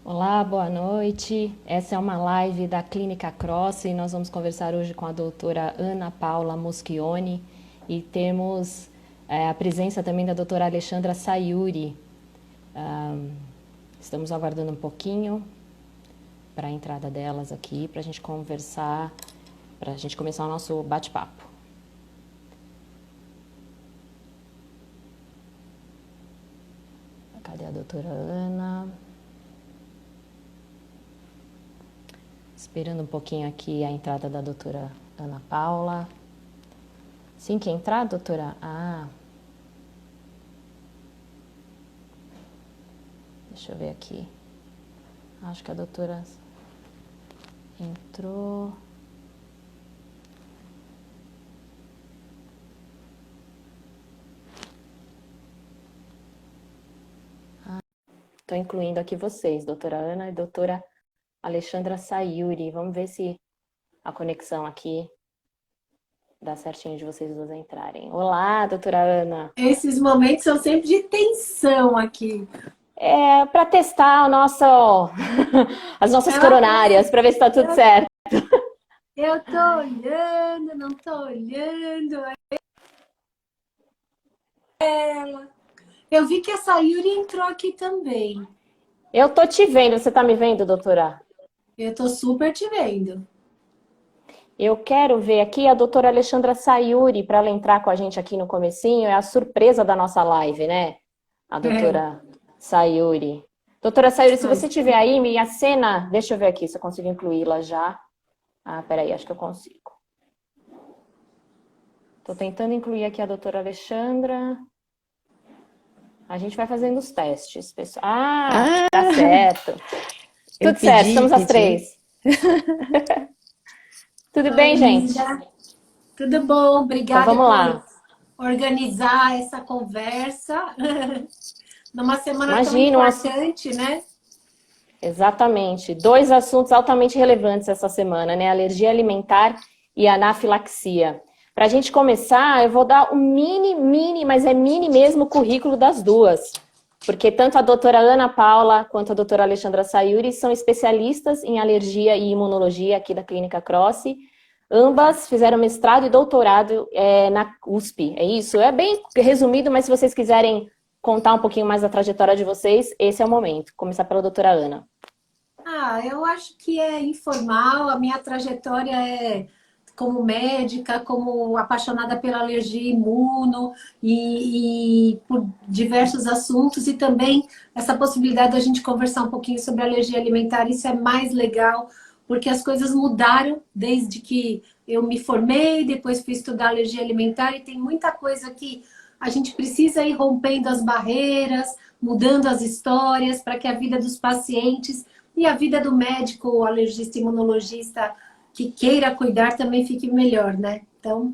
Olá, boa noite. Essa é uma live da Clínica Cross e nós vamos conversar hoje com a doutora Ana Paula Moschioni e temos a presença também da doutora Alexandra Sayuri. Estamos aguardando um pouquinho para a entrada delas aqui, para a gente conversar, para a gente começar o nosso bate-papo. Cadê a doutora Ana? Esperando um pouquinho aqui a entrada da doutora Ana Paula. Sim, que entrar, doutora? Deixa eu ver aqui. Acho que a doutora entrou. Estou incluindo aqui vocês, doutora Ana e doutora Alexandra Sayuri. Vamos ver se a conexão aqui dá certinho de vocês duas entrarem. Olá, doutora Ana. Esses momentos são sempre de tensão aqui. É para testar as nossas Ela coronárias, para ver se está tudo certo. Eu tô olhando, não tô olhando. Ela. Eu vi que a Sayuri entrou aqui também. Eu tô te vendo, você está me vendo, doutora? Eu tô super te vendo. Eu quero ver aqui a doutora Alexandra Sayuri, para ela entrar com a gente aqui no comecinho, é a surpresa da nossa live, né? A É, doutora Sayuri. Doutora Sayuri, se você mas tiver aí, me acena, deixa eu ver aqui se eu consigo incluí-la já. Peraí, acho que eu consigo. Estou tentando incluir aqui a doutora Alexandra. A gente vai fazendo os testes, pessoal. Ah, Tá certo. eu Tudo certo, pedi, estamos às pedi. 3. Tudo oi, bem, gente? linda. Tudo bom? Então Obrigada vamos por lá. organizar essa conversa. Numa semana tão Imagina, importante, né? exatamente. Dois assuntos altamente relevantes essa semana, né? Alergia alimentar e anafilaxia. Para a gente começar, eu vou dar um mini, mas é mini mesmo, currículo das duas. Porque tanto a doutora Ana Paula quanto a doutora Alexandra Sayuri são especialistas em alergia e imunologia aqui da Clínica Cross. Ambas fizeram mestrado e doutorado na USP, é isso? É bem resumido, mas se vocês quiserem contar um pouquinho mais da trajetória de vocês, esse é o momento. Começar pela doutora Ana. Eu acho que é informal. A minha trajetória é como médica, como apaixonada pela alergia imuno e por diversos assuntos, e também essa possibilidade da gente conversar um pouquinho sobre alergia alimentar. Isso é mais legal, porque as coisas mudaram desde que eu me formei, depois fui estudar alergia alimentar, e tem muita coisa que a gente precisa ir rompendo as barreiras, mudando as histórias para que a vida dos pacientes e a vida do médico, o alergista, imunologista que queira cuidar também fique melhor, né? Então,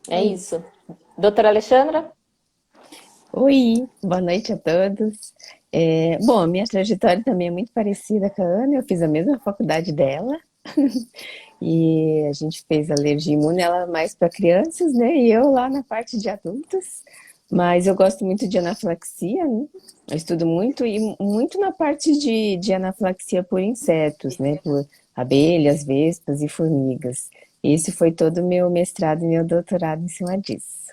É é isso. isso. Doutora Alexandra? Oi, boa noite a todos. Bom, a minha trajetória também é muito parecida com a Ana, eu fiz a mesma faculdade dela e a gente fez alergia imune, ela mais para crianças, né? E eu lá na parte de adultos, mas eu gosto muito de anafilaxia, né? Eu estudo muito e muito na parte de anafilaxia por insetos, né? Por abelhas, vespas e formigas. Esse foi todo o meu mestrado e meu doutorado em cima disso.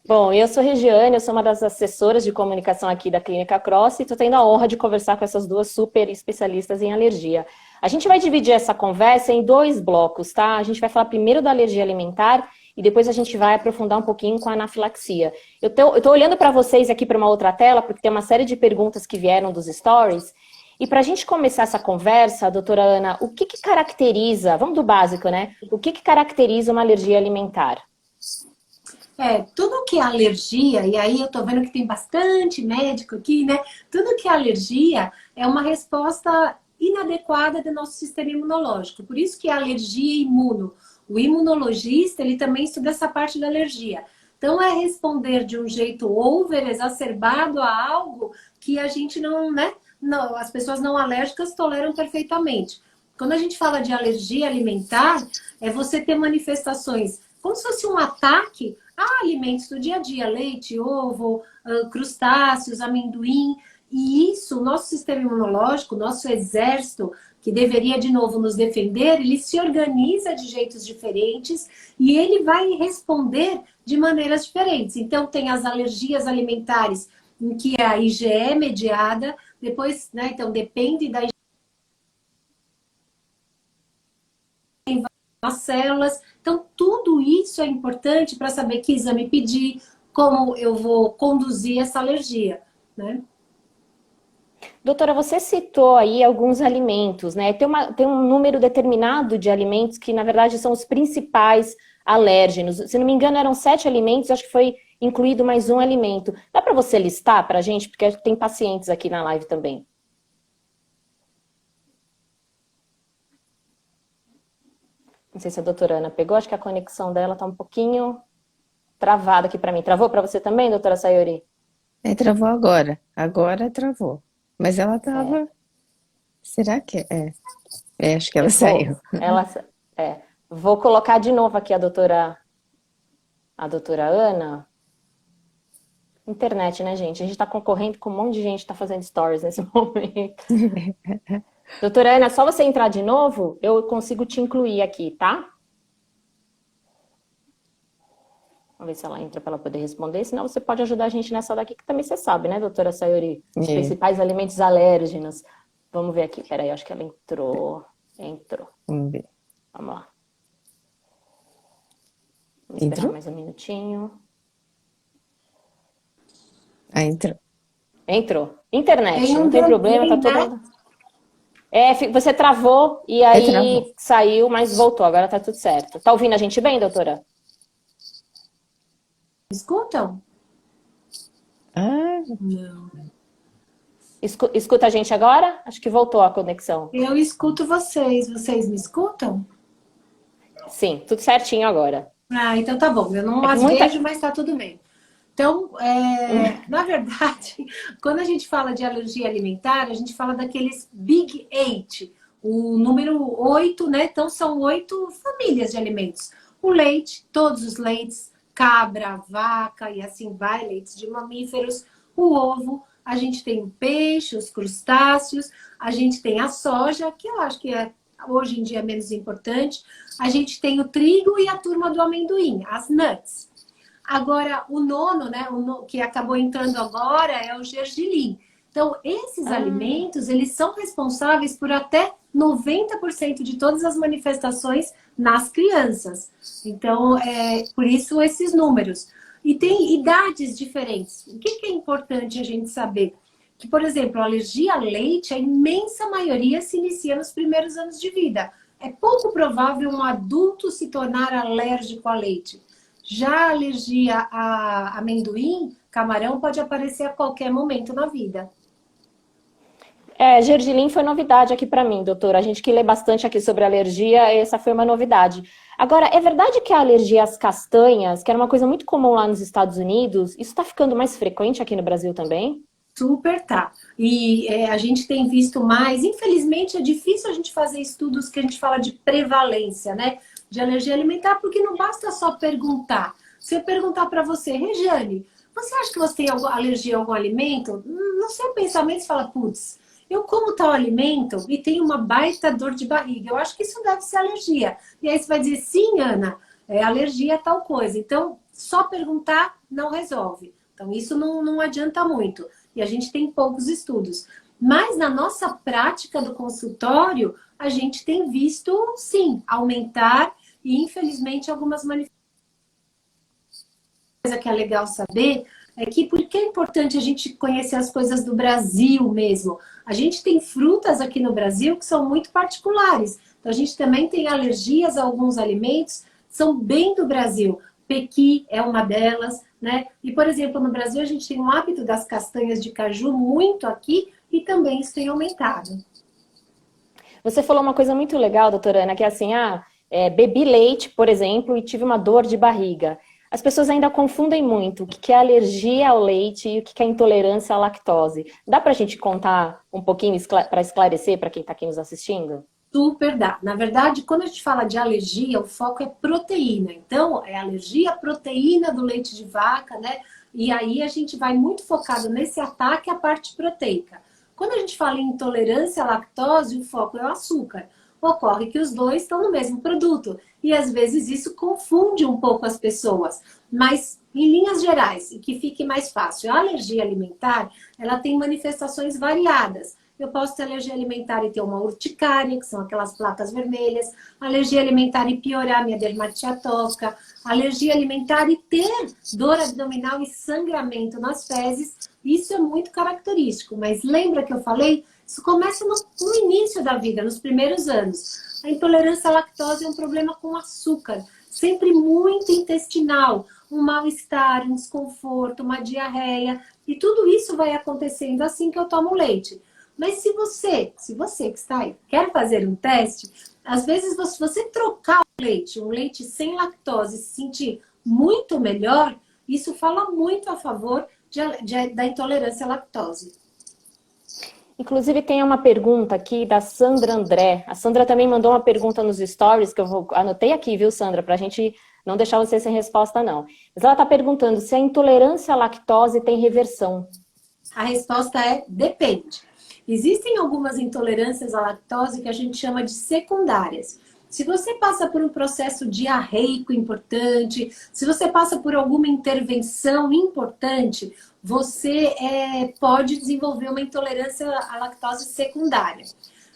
Bom, eu sou Regiane, eu sou uma das assessoras de comunicação aqui da Clínica Cross e estou tendo a honra de conversar com essas duas super especialistas em alergia. A gente vai dividir essa conversa em dois blocos, tá? A gente vai falar primeiro da alergia alimentar e depois a gente vai aprofundar um pouquinho com a anafilaxia. Eu tô olhando para vocês aqui para uma outra tela, porque tem uma série de perguntas que vieram dos stories. E para a gente começar essa conversa, doutora Ana, o que caracteriza, vamos do básico, né? O que caracteriza uma alergia alimentar? Tudo que é alergia, e aí eu tô vendo que tem bastante médico aqui, né? Tudo que é alergia é uma resposta inadequada do nosso sistema imunológico. Por isso que é alergia imuno. O imunologista, ele também estuda essa parte da alergia. Então, é responder de um jeito over, exacerbado a algo que a gente não, né? Não, as pessoas não alérgicas toleram perfeitamente. Quando a gente fala de alergia alimentar, é você ter manifestações como se fosse um ataque a alimentos do dia a dia, leite, ovo, crustáceos, amendoim, E isso, o nosso sistema imunológico, o nosso exército, que deveria, de novo, nos defender, ele se organiza de jeitos diferentes e ele vai responder de maneiras diferentes. Então, tem as alergias alimentares, em que a IgE é mediada, depois, né, então depende das células. Então, tudo isso é importante para saber que exame pedir, como eu vou conduzir essa alergia, né? Doutora, você citou aí alguns alimentos, né? Tem um número determinado de alimentos que, na verdade, são os principais alérgenos. Se não me engano, eram 7 alimentos, acho que foi incluído mais um alimento. Dá para você listar para a gente? Porque tem pacientes aqui na live também. Não sei se a doutora Ana pegou, acho que a conexão dela está um pouquinho travada aqui para mim. Travou para você também, doutora Sayuri? Travou agora. Agora travou. Mas ela tava. Será que é? Acho que ela saiu. Vou colocar de novo aqui a doutora Ana. Internet, né, gente? A gente está concorrendo com um monte de gente que está fazendo stories nesse momento. Doutora Ana, só você entrar de novo, eu consigo te incluir aqui, tá? Vamos ver se ela entra para ela poder responder. Senão você pode ajudar a gente nessa daqui, que também você sabe, né, doutora Sayuri? Os principais alimentos alérgenos. Vamos ver aqui. Peraí, acho que ela entrou. Vamos ver. Vamos lá. Vamos esperar Entrou? mais um minutinho. Entrou. Entrou. Internet, não tem Entrou problema, tá bem, todo... né? Você travou e aí Travou. saiu, mas voltou. Agora tá tudo certo. Tá ouvindo a gente bem, doutora? Escutam? Não. Escuta a gente agora? Acho que voltou a conexão. Eu escuto vocês. Vocês me escutam? Sim, tudo certinho agora. Ah, então tá bom. Eu não as vejo, mas tá tudo bem. Então, na verdade, quando a gente fala de alergia alimentar, a gente fala daqueles Big Eight, o número 8, né? Então, são 8 famílias de alimentos. O leite, todos os leites, cabra, vaca e assim vai, leites de mamíferos, o ovo, a gente tem o peixe, os crustáceos, a gente tem a soja, que eu acho que hoje em dia é menos importante, a gente tem o trigo e a turma do amendoim, as nuts. Agora, o nono, né, que acabou entrando agora, é o gergelim. Então, esses alimentos, eles são responsáveis por até 90% de todas as manifestações nas crianças. Então, por isso esses números. E tem idades diferentes. O que é importante a gente saber? Que, por exemplo, a alergia a leite, a imensa maioria se inicia nos primeiros anos de vida. É pouco provável um adulto se tornar alérgico a leite. Já a alergia a amendoim, camarão, pode aparecer a qualquer momento na vida. Gergelim foi novidade aqui para mim, doutora. A gente que lê bastante aqui sobre alergia, essa foi uma novidade. Agora, é verdade que a alergia às castanhas, que era uma coisa muito comum lá nos Estados Unidos, isso está ficando mais frequente aqui no Brasil também? Super tá. E a gente tem visto mais. Infelizmente, é difícil a gente fazer estudos que a gente fala de prevalência, né? De alergia alimentar, porque não basta só perguntar. Se eu perguntar para você, Regiane, você acha que você tem alergia a algum alimento? No seu pensamento, você fala, putz, eu como tal alimento e tenho uma baita dor de barriga. Eu acho que isso deve ser alergia. E aí você vai dizer, sim, Ana, alergia a tal coisa. Então, só perguntar não resolve. Então, isso não adianta muito. E a gente tem poucos estudos. Mas na nossa prática do consultório, a gente tem visto, sim, aumentar e, infelizmente, algumas manifestações. Coisa que é legal saber é que por que é importante a gente conhecer as coisas do Brasil mesmo? A gente tem frutas aqui no Brasil que são muito particulares. Então, a gente também tem alergias a alguns alimentos que são bem do Brasil. Pequi é uma delas, né? E, por exemplo, no Brasil a gente tem um hábito das castanhas de caju muito aqui e também isso tem aumentado. Você falou uma coisa muito legal, doutora Ana, que é assim, bebi leite, por exemplo, e tive uma dor de barriga. As pessoas ainda confundem muito o que é alergia ao leite e o que é intolerância à lactose. Dá pra gente contar um pouquinho para esclarecer para quem está aqui nos assistindo? Super dá. Na verdade, quando a gente fala de alergia, o foco é proteína. Então, é alergia à proteína do leite de vaca, né? E aí a gente vai muito focado nesse ataque à parte proteica. Quando a gente fala em intolerância à lactose, o foco é o açúcar. Ocorre que os dois estão no mesmo produto. E às vezes isso confunde um pouco as pessoas. Mas, em linhas gerais, e que fique mais fácil, a alergia alimentar, ela tem manifestações variadas. Eu posso ter alergia alimentar e ter uma urticária, que são aquelas placas vermelhas. Alergia alimentar e piorar minha dermatite atópica. Alergia alimentar e ter dor abdominal e sangramento nas fezes. Isso é muito característico. Mas lembra que eu falei? Isso começa no início da vida, nos primeiros anos. A intolerância à lactose é um problema com açúcar. Sempre muito intestinal. Um mal-estar, um desconforto, uma diarreia. E tudo isso vai acontecendo assim que eu tomo leite. Mas se você que está aí, quer fazer um teste, às vezes se você trocar um leite sem lactose, se sentir muito melhor, isso fala muito a favor da intolerância à lactose. Inclusive tem uma pergunta aqui da Sandra André. A Sandra também mandou uma pergunta nos stories, que eu anotei aqui, viu, Sandra? Pra gente não deixar você sem resposta, não. Mas ela está perguntando se a intolerância à lactose tem reversão. A resposta é depende. Existem algumas intolerâncias à lactose que a gente chama de secundárias. Se você passa por um processo diarreico importante, se você passa por alguma intervenção importante, você pode desenvolver uma intolerância à lactose secundária.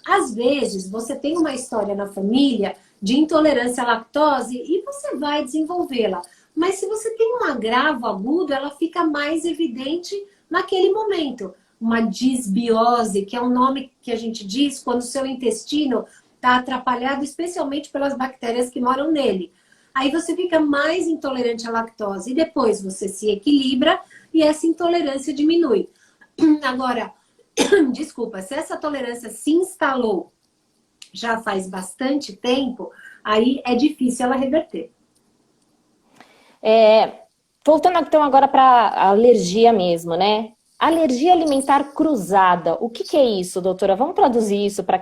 Às vezes, você tem uma história na família de intolerância à lactose e você vai desenvolvê-la. Mas se você tem um agravo agudo, ela fica mais evidente naquele momento. Uma disbiose, que é um nome que a gente diz quando o seu intestino está atrapalhado, especialmente pelas bactérias que moram nele. Aí você fica mais intolerante à lactose e depois você se equilibra e essa intolerância diminui. Agora, desculpa, se essa tolerância se instalou já faz bastante tempo, aí é difícil ela reverter. Voltando então agora para a alergia mesmo, né? Alergia alimentar cruzada. O que é isso, doutora? Vamos traduzir isso para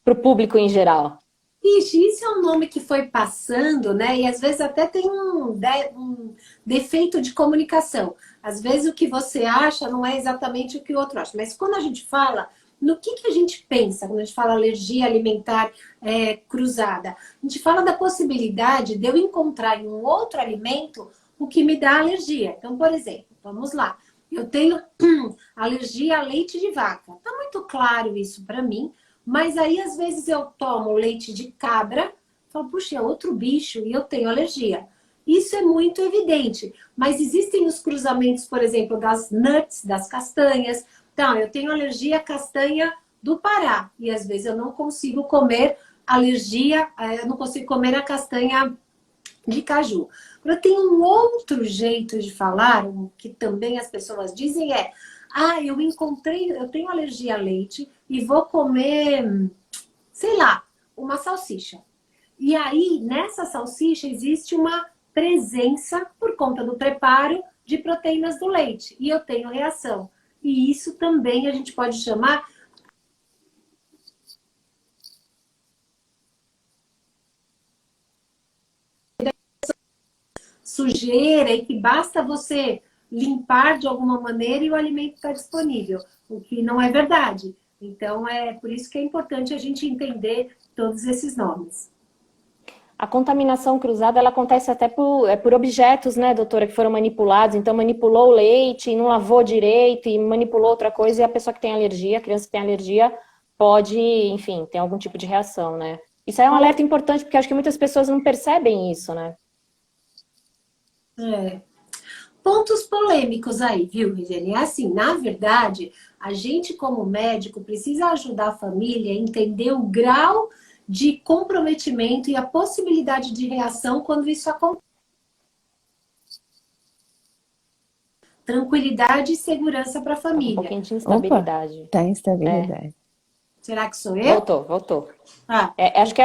o público em geral. Ixi, isso é um nome que foi passando, né? E às vezes até tem um defeito de comunicação. Às vezes o que você acha não é exatamente o que o outro acha. Mas quando a gente fala, no que a gente pensa quando a gente fala alergia alimentar cruzada? A gente fala da possibilidade de eu encontrar em um outro alimento o que me dá alergia. Então, por exemplo, vamos lá. Eu tenho alergia a leite de vaca. Tá muito claro isso para mim. Mas aí, às vezes, eu tomo leite de cabra, falo, puxa, é outro bicho e eu tenho alergia. Isso é muito evidente. Mas existem os cruzamentos, por exemplo, das nuts, das castanhas. Então, eu tenho alergia à castanha do Pará. E às vezes eu não consigo comer eu não consigo comer a castanha de caju. Agora, tem um outro jeito de falar, que também as pessoas dizem eu tenho alergia a leite e vou comer, sei lá, uma salsicha. E aí, nessa salsicha, existe uma presença, por conta do preparo, de proteínas do leite. E eu tenho reação. E isso também a gente pode chamar sujeira e que basta você limpar de alguma maneira e o alimento está disponível, o que não é verdade. Então, é por isso que é importante a gente entender todos esses nomes. A contaminação cruzada, ela acontece até por objetos, né, doutora, que foram manipulados. Então, manipulou o leite, não lavou direito e manipulou outra coisa. E a pessoa que tem alergia, a criança que tem alergia, pode, enfim, ter algum tipo de reação, né? Isso é um alerta importante, porque acho que muitas pessoas não percebem isso, né? Pontos polêmicos aí, viu, Regiane? É assim, na verdade, a gente como médico precisa ajudar a família a entender o grau de comprometimento e a possibilidade de reação quando isso acontece. Tranquilidade e segurança para a família. Um pouquinho de instabilidade. Opa, tá instabilidade. Será que sou eu? Voltou. Ah. Acho que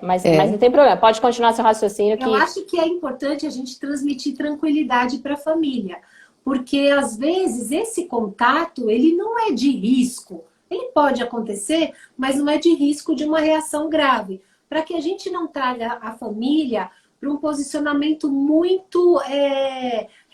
mas não tem problema. Pode continuar seu raciocínio. Eu acho que é importante a gente transmitir tranquilidade para a família. Porque, às vezes, esse contato, ele não é de risco. Ele pode acontecer, mas não é de risco de uma reação grave. Para que a gente não traga a família para um posicionamento muito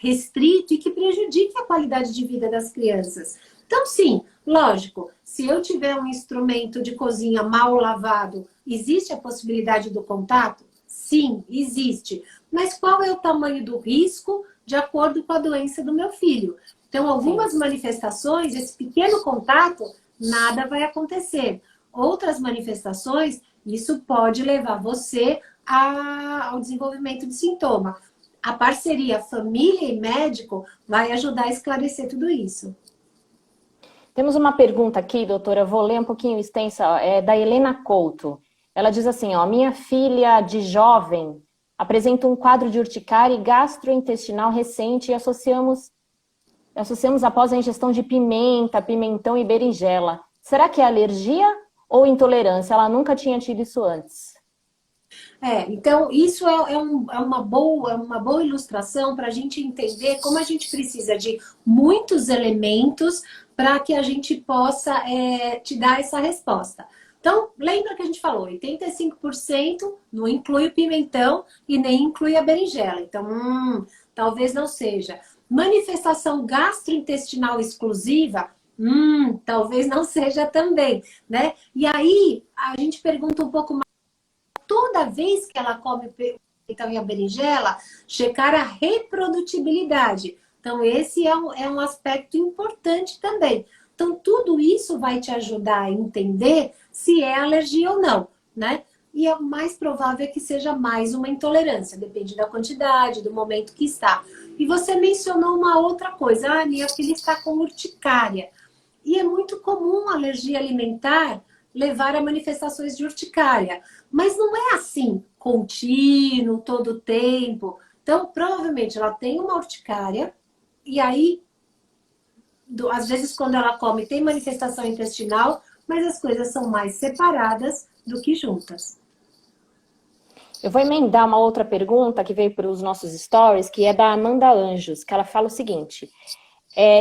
restrito e que prejudique a qualidade de vida das crianças. Então, sim, lógico, se eu tiver um instrumento de cozinha mal lavado, existe a possibilidade do contato? Sim, existe. Mas qual é o tamanho do risco de acordo com a doença do meu filho? Então, algumas manifestações, esse pequeno contato, nada vai acontecer. Outras manifestações, isso pode levar você ao desenvolvimento de sintoma. A parceria família e médico vai ajudar a esclarecer tudo isso. Temos uma pergunta aqui, doutora, eu vou ler um pouquinho extensa, é da Helena Couto. Ela diz assim, ó, minha filha de jovem apresenta um quadro de urticária gastrointestinal recente e associamos após a ingestão de pimenta, pimentão e berinjela. Será que é alergia ou intolerância? Ela nunca tinha tido isso antes. Então isso é uma boa ilustração para a gente entender como a gente precisa de muitos elementos para que a gente possa te dar essa resposta. Então, lembra que a gente falou, 85% não inclui o pimentão e nem inclui a berinjela. Então, talvez não seja. Manifestação gastrointestinal exclusiva, talvez não seja também, né? E aí, a gente pergunta um pouco mais, toda vez que ela come o pimentão e a berinjela, checar a reprodutibilidade. Então, esse é um aspecto importante também. Então, tudo isso vai te ajudar a entender se é alergia ou não, né? E é mais provável que seja mais uma intolerância, depende da quantidade, do momento que está. E você mencionou uma outra coisa, minha filha está com urticária. E é muito comum a alergia alimentar levar a manifestações de urticária. Mas não é assim, contínuo, todo o tempo. Então, provavelmente, ela tem uma urticária e aí, às vezes, quando ela come, tem manifestação intestinal, mas as coisas são mais separadas do que juntas. Eu vou emendar uma outra pergunta que veio para os nossos stories, que é da Amanda Anjos, que ela fala o seguinte...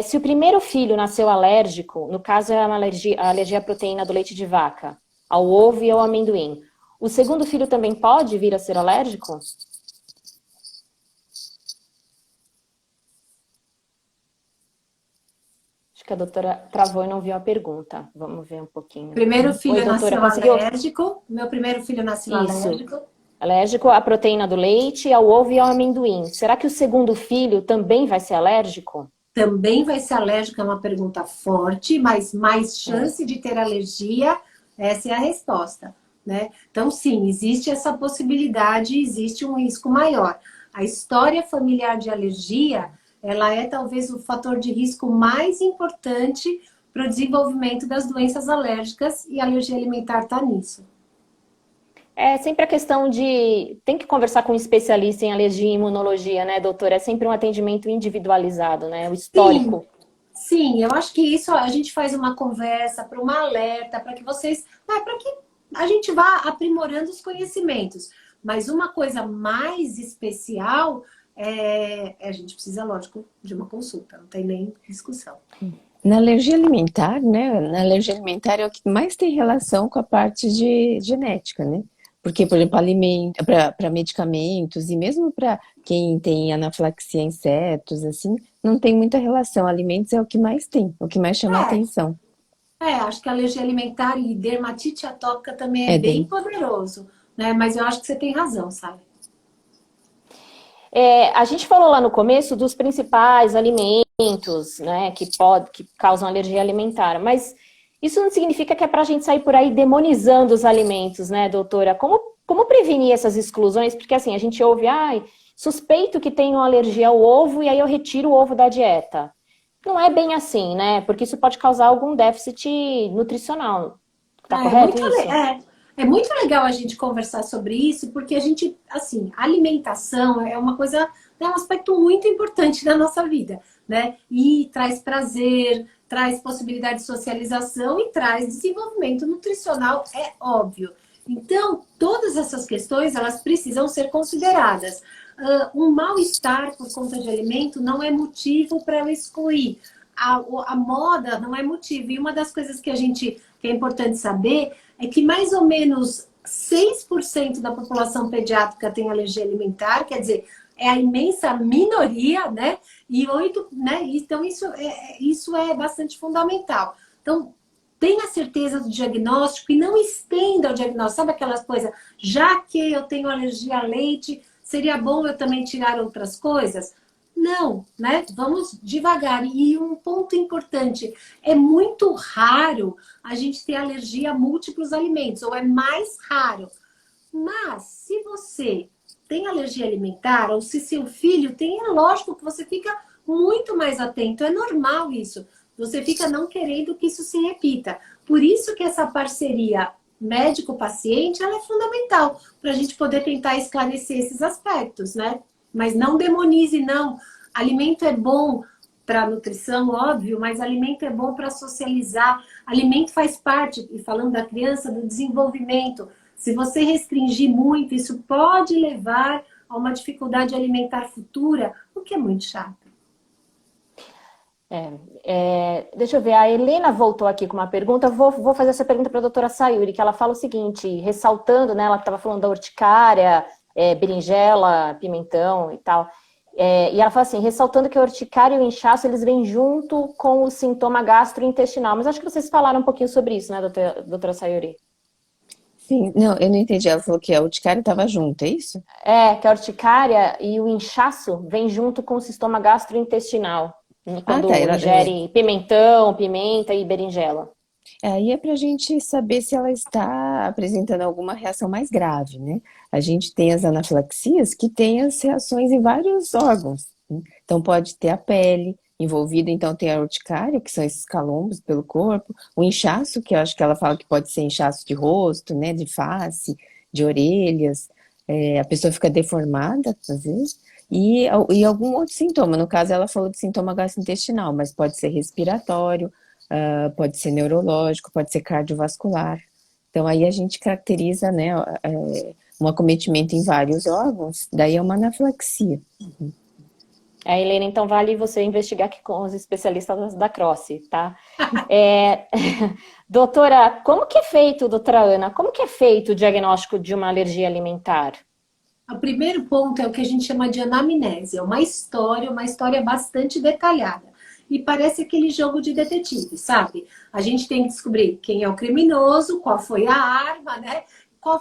se o primeiro filho nasceu alérgico, no caso é uma alergia à proteína do leite de vaca, ao ovo e ao amendoim, o segundo filho também pode vir a ser alérgico? Acho que a doutora travou e não viu a pergunta. Vamos ver um pouquinho. Primeiro filho Oi, doutora, nasceu alérgico. Meu primeiro filho nasceu alérgico. Alérgico à proteína do leite, ao ovo e ao amendoim. Será que o segundo filho também vai ser alérgico? Também vai ser alérgico, é uma pergunta forte, mas mais chance de ter alergia, essa é a resposta, né? Então, sim, existe essa possibilidade, existe um risco maior. A história familiar de alergia, ela é talvez o fator de risco mais importante para o desenvolvimento das doenças alérgicas e a alergia alimentar está nisso. É sempre a questão de... Tem que conversar com um especialista em alergia e imunologia, né, doutora? É sempre um atendimento individualizado, né? O histórico. Sim, eu acho que isso a gente faz uma conversa, para uma alerta, para que vocês... para que a gente vá aprimorando os conhecimentos. Mas uma coisa mais especial, a gente precisa, lógico, de uma consulta. Não tem nem discussão. Na alergia alimentar, né? Na alergia alimentar é o que mais tem relação com a parte de genética, né? Porque, por exemplo, para medicamentos e mesmo para quem tem anafilaxia a insetos, assim, não tem muita relação. Alimentos é o que mais tem, o que mais chama a atenção. Acho que a alergia alimentar e dermatite atópica também é bem poderoso, né? Mas eu acho que você tem razão, sabe? A gente falou lá no começo dos principais alimentos, né, que causam alergia alimentar, mas isso não significa que é pra gente sair por aí demonizando os alimentos, né, doutora? Como prevenir essas exclusões? Porque assim, a gente ouve, suspeito que tenho alergia ao ovo e aí eu retiro o ovo da dieta. Não é bem assim, né? Porque isso pode causar algum déficit nutricional. Tá correto isso? É muito legal a gente conversar sobre isso, porque a gente, assim, alimentação é uma coisa, é um aspecto muito importante da nossa vida, né? E traz prazer, traz possibilidade de socialização e traz desenvolvimento nutricional, é óbvio. Então, todas essas questões, elas precisam ser consideradas. Um mal-estar por conta de alimento não é motivo para eu excluir. A moda não é motivo. E uma das coisas que é importante saber é que mais ou menos 6% da população pediátrica tem alergia alimentar, quer dizer, é a imensa minoria, né? E 8, né? Então, isso é bastante fundamental. Então, tenha certeza do diagnóstico e não estenda o diagnóstico. Sabe aquelas coisas, já que eu tenho alergia a leite, seria bom eu também tirar outras coisas? Não, né? Vamos devagar. E um ponto importante, é muito raro a gente ter alergia a múltiplos alimentos, ou é mais raro. Mas, se você tem alergia alimentar, ou se seu filho tem, é lógico que você fica muito mais atento. É normal isso. Você fica não querendo que isso se repita. Por isso que essa parceria médico-paciente, ela é fundamental para a gente poder tentar esclarecer esses aspectos, né? Mas não demonize, não. Alimento é bom para nutrição, óbvio, mas alimento é bom para socializar. Alimento faz parte, e falando da criança, do desenvolvimento. Se você restringir muito, isso pode levar a uma dificuldade alimentar futura, o que é muito chato. Deixa eu ver, a Helena voltou aqui com uma pergunta. Vou fazer essa pergunta para a doutora Sayuri, que ela fala o seguinte, ressaltando, né, ela estava falando da urticária, berinjela, pimentão e tal. E ela fala assim, ressaltando que a urticária e o inchaço, eles vêm junto com o sintoma gastrointestinal. Mas acho que vocês falaram um pouquinho sobre isso, né, doutora Sayuri? Sim, não, eu não entendi. Ela falou que a urticária estava junto, é isso? Que a urticária e o inchaço vêm junto com o sintoma gastrointestinal. Ah, Quando tá. ingere pimentão, pimenta e berinjela. Aí é para a gente saber se ela está apresentando alguma reação mais grave, né? A gente tem as anafilaxias que têm as reações em vários órgãos, né? Então pode ter a pele envolvida, então tem a urticária, que são esses calombos pelo corpo, o inchaço, que eu acho que ela fala que pode ser inchaço de rosto, né? De face, de orelhas, a pessoa fica deformada, às vezes, e algum outro sintoma. No caso, ela falou de sintoma gastrointestinal, mas pode ser respiratório, pode ser neurológico, pode ser cardiovascular. Então, aí a gente caracteriza, né, um acometimento em vários órgãos, daí é uma anafilaxia. Helena, então vale você investigar aqui com os especialistas da CROSS, tá? Doutora, como que é feito, doutora Ana, como que é feito o diagnóstico de uma alergia alimentar? O primeiro ponto é o que a gente chama de anamnese, é uma história bastante detalhada. E parece aquele jogo de detetive, sabe? A gente tem que descobrir quem é o criminoso, qual foi a arma, né?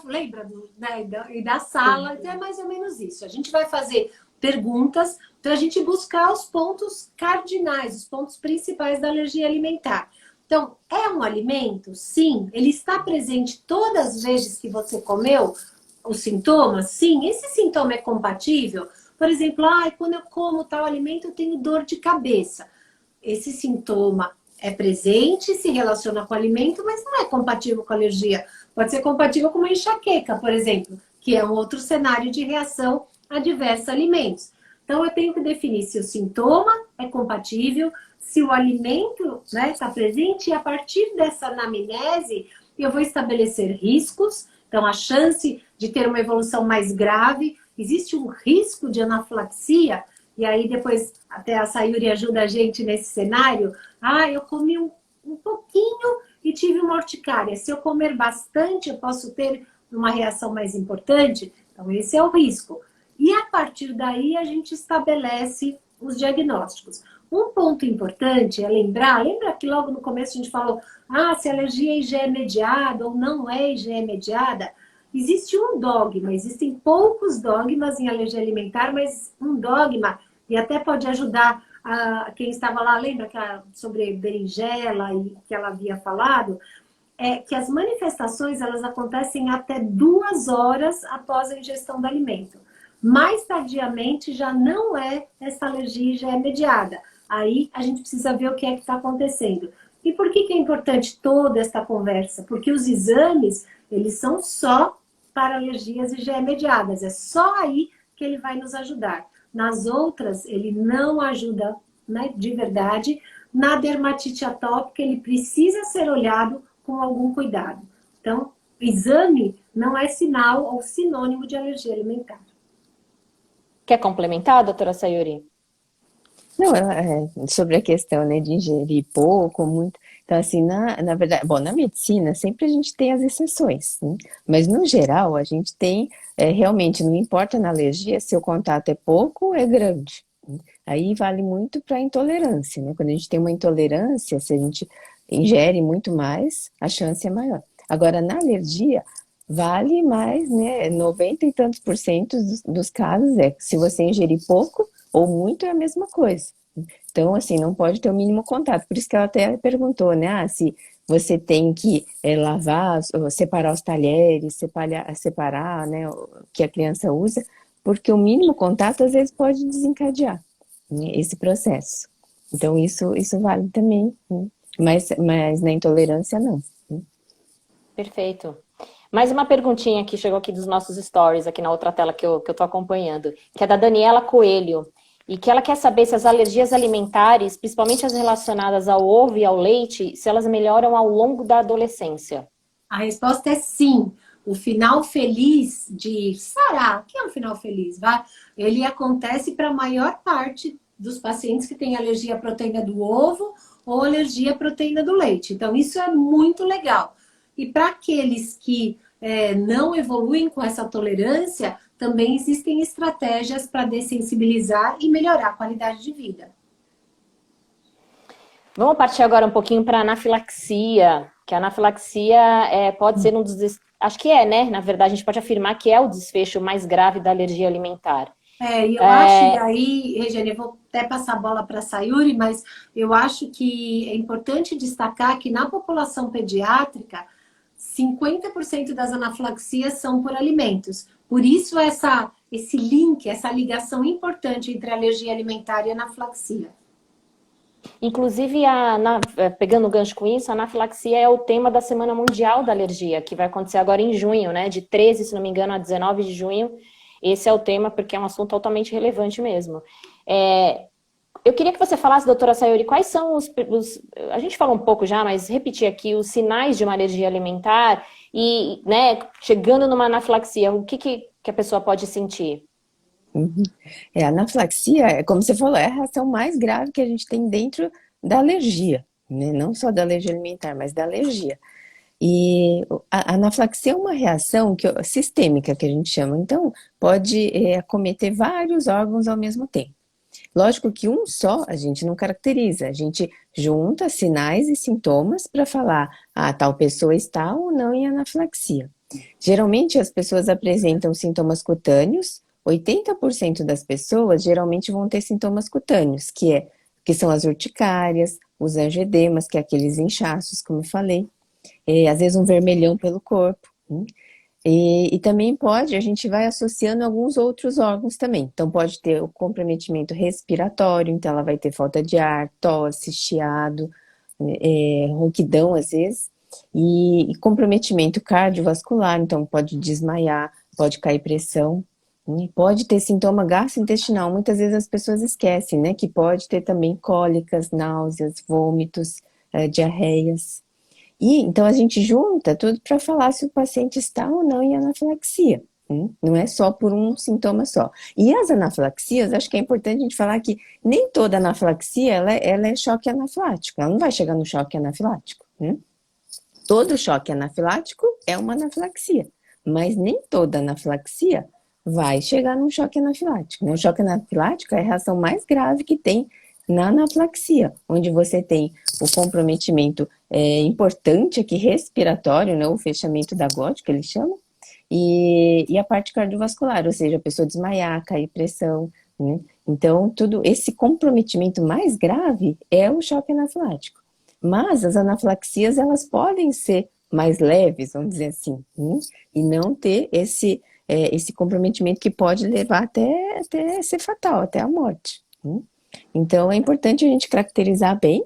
Lembra da sala? Então é mais ou menos isso. A gente vai fazer perguntas para a gente buscar os pontos cardinais, os pontos principais da alergia alimentar. Então, é um alimento? Sim. Ele está presente todas as vezes que você comeu os sintomas? Sim. Esse sintoma é compatível? Por exemplo, quando eu como tal alimento, eu tenho dor de cabeça. Esse sintoma é presente, se relaciona com o alimento, mas não é compatível com a alergia. Pode ser compatível com uma enxaqueca, por exemplo, que é um outro cenário de reação a diversos alimentos. Então, eu tenho que definir se o sintoma é compatível, se o alimento está presente, e a partir dessa anamnese, eu vou estabelecer riscos. Então, a chance de ter uma evolução mais grave, existe um risco de anafilaxia. E aí depois até a Sayuri ajuda a gente nesse cenário. Eu comi um pouquinho e tive uma urticária. Se eu comer bastante, eu posso ter uma reação mais importante. Então esse é o risco. E a partir daí a gente estabelece os diagnósticos. Um ponto importante é lembra que logo no começo a gente falou, se a alergia é IgE mediada ou não é IgE mediada. Existe um dogma, existem poucos dogmas em alergia alimentar, mas um dogma, e até pode ajudar quem estava lá, lembra sobre berinjela e que ela havia falado, é que as manifestações elas acontecem até 2 horas após a ingestão do alimento. Mais tardiamente já não é essa alergia IgE mediada. Aí a gente precisa ver o que é que está acontecendo. E por que é importante toda esta conversa? Porque os exames, eles são só para alergias IgE mediadas. É só aí que ele vai nos ajudar. Nas outras, ele não ajuda, né, de verdade. Na dermatite atópica, ele precisa ser olhado com algum cuidado. Então, exame não é sinal ou sinônimo de alergia alimentar. Quer complementar, doutora Sayuri? Não, sobre a questão, né, de ingerir pouco, muito. Então, assim, na verdade, bom, na medicina sempre a gente tem as exceções, né? Mas no geral a gente tem, realmente, não importa na alergia se o contato é pouco ou é grande. Né? Aí vale muito para intolerância, né? Quando a gente tem uma intolerância, se a gente ingere muito mais, a chance é maior. Agora, na alergia, vale mais, né? 90 e tantos por cento dos casos se você ingerir pouco ou muito é a mesma coisa. Então, assim, não pode ter o mínimo contato. Por isso que ela até perguntou, né? Ah, se você tem que lavar, ou separar os talheres, separar, né, o que a criança usa, porque o mínimo contato às vezes pode desencadear, né, esse processo. Então, isso vale também, né? Mas na intolerância, não. Né? Perfeito. Mais uma perguntinha que chegou aqui dos nossos stories, aqui na outra tela que eu tô acompanhando, que é da Daniela Coelho, e que ela quer saber se as alergias alimentares, principalmente as relacionadas ao ovo e ao leite, se elas melhoram ao longo da adolescência. A resposta é sim. O final feliz de sarar, que é um final feliz, vai? Ele acontece para a maior parte dos pacientes que têm alergia à proteína do ovo ou alergia à proteína do leite. Então, isso é muito legal. E para aqueles que não evoluem com essa tolerância, também existem estratégias para dessensibilizar e melhorar a qualidade de vida. Vamos partir agora um pouquinho para a anafilaxia, que a anafilaxia pode ser um dos... Acho que né? Na verdade, a gente pode afirmar que é o desfecho mais grave da alergia alimentar. E eu acho, e aí, Regiane, eu vou até passar a bola para a Sayuri, mas eu acho que é importante destacar que na população pediátrica, 50% das anafilaxias são por alimentos. Por isso, esse link, essa ligação importante entre alergia alimentar e anafilaxia. Inclusive, pegando o gancho com isso, a anafilaxia é o tema da Semana Mundial da Alergia, que vai acontecer agora em junho, né? De 13, se não me engano, a 19 de junho. Esse é o tema, porque é um assunto altamente relevante mesmo. Eu queria que você falasse, doutora Sayuri, quais são a gente falou um pouco já, mas repetir aqui, os sinais de uma alergia alimentar e, né, chegando numa anafilaxia, o que a pessoa pode sentir? Uhum. A anafilaxia, como você falou, é a reação mais grave que a gente tem dentro da alergia, né? Não só da alergia alimentar, mas da alergia. E a anafilaxia é uma reação sistêmica, que a gente chama, então pode acometer vários órgãos ao mesmo tempo. Lógico que um só a gente não caracteriza, a gente junta sinais e sintomas para falar, tal pessoa está ou não em anafilaxia. Geralmente as pessoas apresentam sintomas cutâneos, 80% das pessoas geralmente vão ter sintomas cutâneos, que são as urticárias, os angioedemas, que é aqueles inchaços, como eu falei, às vezes um vermelhão pelo corpo, né? E também a gente vai associando alguns outros órgãos também. Então pode ter o comprometimento respiratório, então ela vai ter falta de ar, tosse, chiado, ronquidão às vezes, e comprometimento cardiovascular, então pode desmaiar, pode cair pressão, né? Pode ter sintoma gastrointestinal, muitas vezes as pessoas esquecem, né, que pode ter também cólicas, náuseas, vômitos, diarreias. E então a gente junta tudo para falar se o paciente está ou não em anafilaxia. Não é só por um sintoma só. E as anafilaxias, acho que é importante a gente falar que nem toda anafilaxia ela é choque anafilático. Ela não vai chegar no choque anafilático. Todo choque anafilático é uma anafilaxia, mas nem toda anafilaxia vai chegar num choque anafilático. O choque anafilático é a reação mais grave que tem na anafilaxia, onde você tem o comprometimento importante aqui respiratório, né, o fechamento da glote, que eles chamam, e a parte cardiovascular, ou seja, a pessoa desmaiar, cair pressão, né? Então, tudo esse comprometimento mais grave é o choque anafilático. Mas as anafilaxias, elas podem ser mais leves, vamos dizer assim, né? E não ter esse comprometimento que pode levar até ser fatal, até a morte, né? Então, é importante a gente caracterizar bem,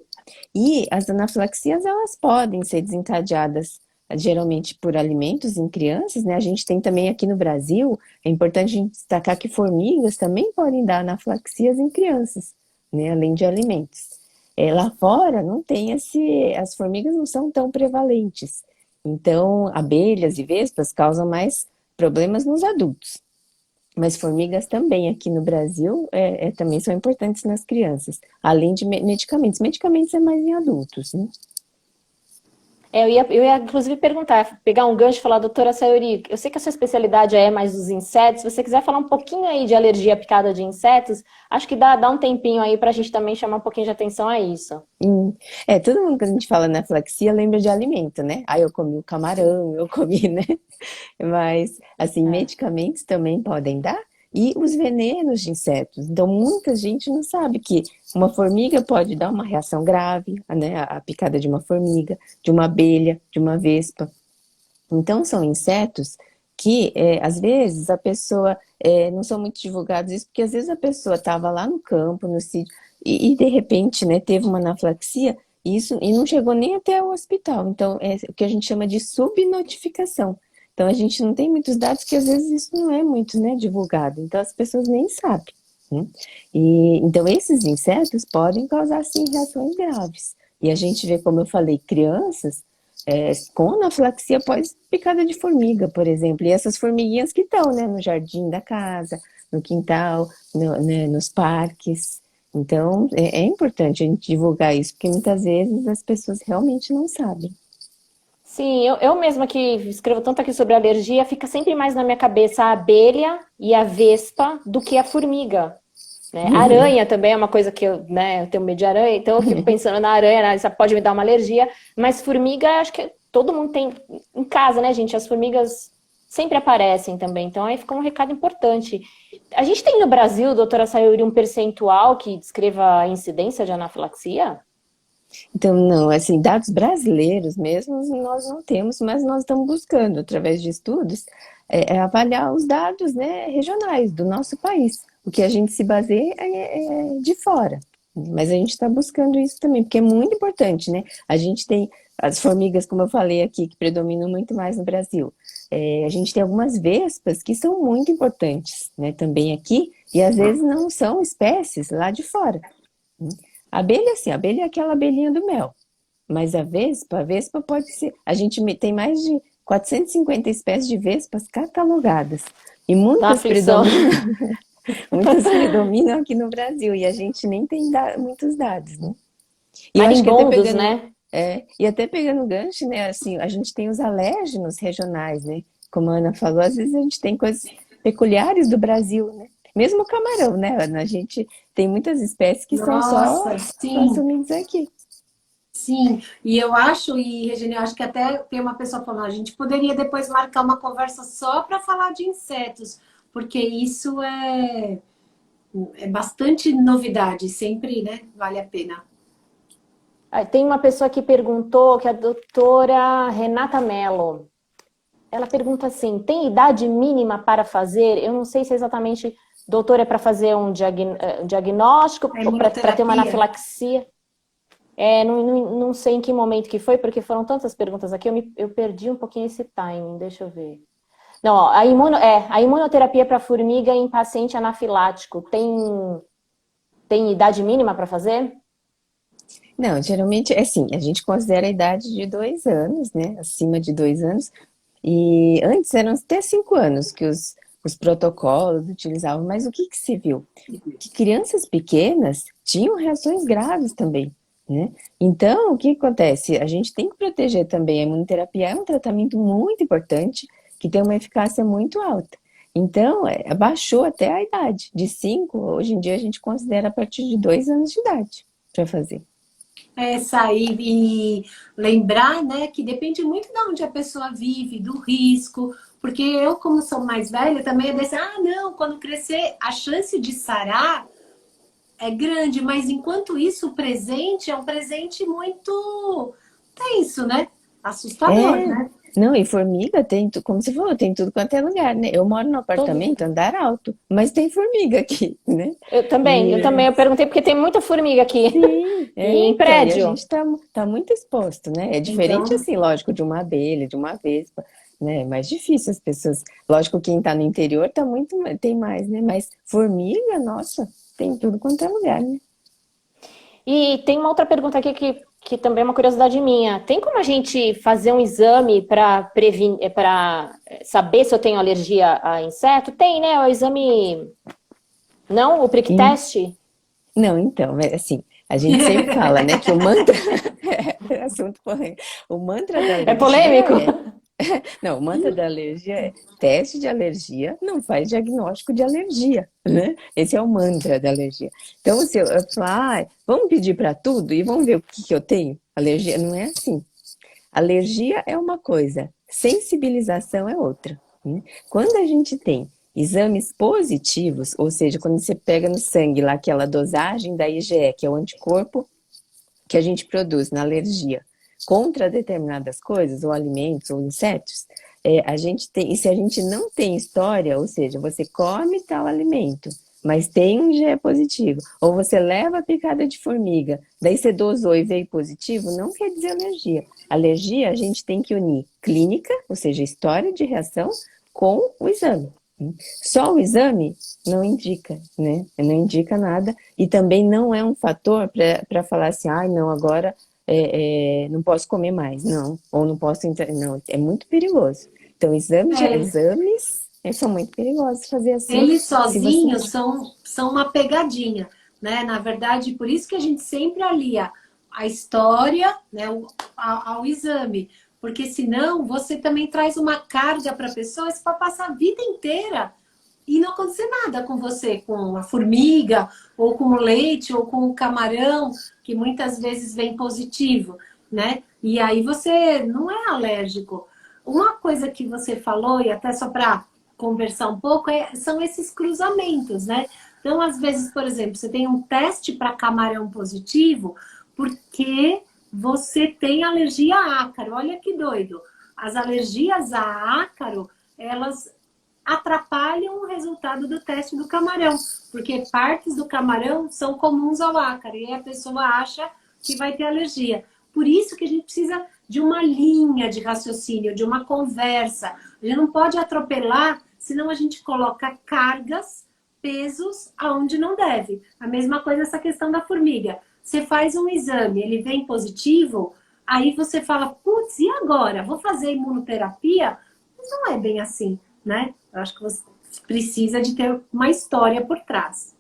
e as anafilaxias, elas podem ser desencadeadas geralmente por alimentos em crianças, né? A gente tem também aqui no Brasil, é importante a gente destacar que formigas também podem dar anafilaxias em crianças, né? Além de alimentos. Lá fora não tem as formigas não são tão prevalentes, então abelhas e vespas causam mais problemas nos adultos. Mas formigas também aqui no Brasil também são importantes nas crianças, além de medicamentos. Medicamentos é mais em adultos, né? Eu ia inclusive perguntar, pegar um gancho e falar, doutora Sayuri, eu sei que a sua especialidade é mais dos insetos, se você quiser falar um pouquinho aí de alergia à picada de insetos, acho que dá um tempinho aí pra gente também chamar um pouquinho de atenção a isso. Todo mundo que a gente fala anafilaxia lembra de alimento, né? Ah, eu comi o camarão, eu comi, né? Mas, assim, É. medicamentos também podem dar e os venenos de insetos. Então, muita gente não sabe que uma formiga pode dar uma reação grave, né? A picada de uma formiga, de uma abelha, de uma vespa. Então, são insetos que, às vezes, a pessoa, não são muito divulgados isso, porque às vezes a pessoa estava lá no campo, no sítio, de repente, né, teve uma anafilaxia, e não chegou nem até o hospital. Então, é o que a gente chama de subnotificação. Então, a gente não tem muitos dados, que às vezes isso não é muito, né, divulgado. Então, as pessoas nem sabem, né? Então, esses insetos podem causar, sim, reações graves. E a gente vê, como eu falei, crianças com anafilaxia pós-picada de formiga, por exemplo. E essas formiguinhas que estão, né, no jardim da casa, no quintal, né, nos parques. Então, é importante a gente divulgar isso, porque muitas vezes as pessoas realmente não sabem. Sim, eu mesma que escrevo tanto aqui sobre alergia, fica sempre mais na minha cabeça a abelha e a vespa do que a formiga, né? Aranha também é uma coisa que eu tenho medo de aranha, então eu fico pensando na aranha, né, isso pode me dar uma alergia, mas formiga, acho que todo mundo tem em casa, né, gente? As formigas sempre aparecem também, então aí fica um recado importante. A gente tem no Brasil, doutora Sayuri, um percentual que descreva a incidência de anafilaxia? Então, não, assim, dados brasileiros mesmo nós não temos, mas nós estamos buscando, através de estudos, avaliar os dados, né, regionais do nosso país. O que a gente se baseia é de fora, mas a gente está buscando isso também, porque é muito importante, né? A gente tem as formigas, como eu falei aqui, que predominam muito mais no Brasil. A gente tem algumas vespas que são muito importantes, né, também aqui, e às vezes não são espécies lá de fora. A abelha, sim, a abelha é aquela abelhinha do mel. Mas a vespa pode ser. A gente tem mais de 450 espécies de vespas catalogadas. E Dá aflição. muitas predominam aqui no Brasil. E a gente nem tem muitos dados, né? E eu acho que até Marimbondos, pegando. né? E até pegando gancho, né? Assim, a gente tem os alérgenos regionais, né? Como a Ana falou, às vezes a gente tem coisas peculiares do Brasil, né? Mesmo o camarão, né, Ana? A gente tem muitas espécies que são só Nossa, sim. consumidas aqui. Sim, e eu acho, e Regina, eu acho que até tem uma pessoa falando, a gente poderia depois marcar uma conversa só para falar de insetos, porque isso é bastante novidade, sempre, né? Vale a pena. Tem uma pessoa que perguntou, que é a doutora Renata Mello. Ela pergunta assim, tem idade mínima para fazer? Eu não sei se exatamente, doutora, é para fazer um diagnóstico É ou para ter uma imunoterapia. anafilaxia. Não sei em que momento que foi, porque foram tantas perguntas aqui, eu perdi um pouquinho esse timing, deixa eu ver. Não, ó, a imunoterapia para formiga em paciente anafilático, tem idade mínima para fazer? Não, geralmente é assim, a gente considera a idade de 2 anos, né? Acima de 2 anos. E antes eram até 5 anos que os protocolos utilizavam, mas o que se viu? Que crianças pequenas tinham reações graves também, né? Então, o que acontece? A gente tem que proteger também. A imunoterapia é um tratamento muito importante, que tem uma eficácia muito alta. Então, abaixou até a idade. De 5, hoje em dia a gente considera a partir de 2 anos de idade para fazer. Sair e lembrar, né, que depende muito de onde a pessoa vive, do risco, porque eu, como sou mais velha, também é desse, não, quando crescer, a chance de sarar é grande, mas enquanto isso, o presente é um presente muito tenso, né? Assustador, É, né? não, e formiga tem, como você falou, tem tudo quanto é lugar, né? Eu moro num Todo. apartamento, andar alto, mas tem formiga aqui, né? Eu também, E eu perguntei porque tem muita formiga aqui. sim, E em então, e a prédio. gente tá muito exposto, né? É diferente, Então, assim, lógico, de uma abelha, de uma vespa, né? É mais difícil as pessoas. Lógico, quem tá no interior tá muito, tem mais, né? Mas formiga, nossa, tem tudo quanto é lugar, né? E tem uma outra pergunta aqui que também é uma curiosidade minha. Tem como a gente fazer um exame para prevenir, para saber se eu tenho alergia a inseto? Tem, né? O exame. Não? O prick E test? não, então, assim, A gente sempre fala, né, que o mantra assunto polêmico. O mantra da É alergia polêmico? não, o mantra da alergia é teste de alergia não faz diagnóstico de alergia, né? Esse é o mantra da alergia. Então, se eu falar, vamos pedir para tudo e vamos ver o que eu tenho? Alergia não é assim. Alergia é uma coisa, sensibilização é outra, né? Quando a gente tem exames positivos, ou seja, quando você pega no sangue lá aquela dosagem da IgE, que é o anticorpo que a gente produz na alergia contra determinadas coisas, ou alimentos, ou insetos, a gente tem, e se a gente não tem história, ou seja, você come tal alimento, mas tem um IgE positivo, ou você leva a picada de formiga, daí você dosou e veio positivo, não quer dizer alergia. Alergia a gente tem que unir clínica, ou seja, história de reação, com o exame. Só o exame não indica, né? Não indica nada e também não é um fator para falar assim, ah, não, agora não posso comer mais, não, ou não posso entrar, não, é muito perigoso. Então, É, exames são muito perigosos fazer assim, eles se você... sozinhos são uma pegadinha, né? Na verdade, por isso que a gente sempre alia a história, né, ao exame. Porque senão você também traz uma carga para a pessoa para passar a vida inteira e não acontecer nada com você, com a formiga, ou com o leite, ou com o camarão, que muitas vezes vem positivo, né? E aí você não é alérgico. Uma coisa que você falou, e até só para conversar um pouco, são esses cruzamentos, né? Então, às vezes, por exemplo, você tem um teste para camarão positivo, porque você tem alergia a ácaro. Olha que doido. As alergias a ácaro, elas atrapalham o resultado do teste do camarão, porque partes do camarão são comuns ao ácaro e a pessoa acha que vai ter alergia. Por isso que a gente precisa de uma linha de raciocínio, de uma conversa. A gente não pode atropelar, senão a gente coloca cargas, pesos aonde não deve. A mesma coisa essa questão da formiga. Você faz um exame, ele vem positivo, aí você fala, putz, e agora? Vou fazer imunoterapia? Mas não é bem assim, né? Eu acho que você precisa de ter uma história por trás.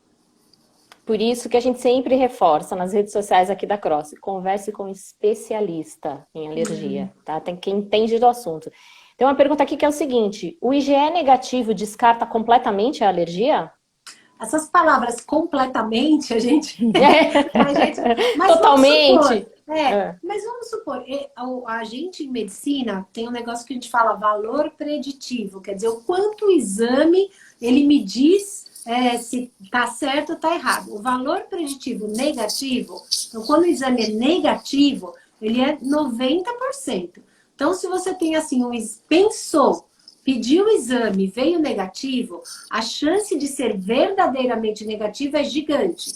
Por isso que a gente sempre reforça nas redes sociais aqui da Cross, converse com um especialista em alergia, tá? Tem quem entende do assunto. Tem uma pergunta aqui que é o seguinte, o IgE negativo descarta completamente a alergia? Essas palavras completamente, a gente... mas Totalmente? mas vamos supor, a gente em medicina tem um negócio que a gente fala valor preditivo, quer dizer, o quanto o exame, ele me diz se tá certo ou tá errado. O valor preditivo negativo, então quando o exame é negativo, ele é 90%. Então, se você tem assim, pensou, pediu o exame, veio negativo, a chance de ser verdadeiramente negativo é gigante.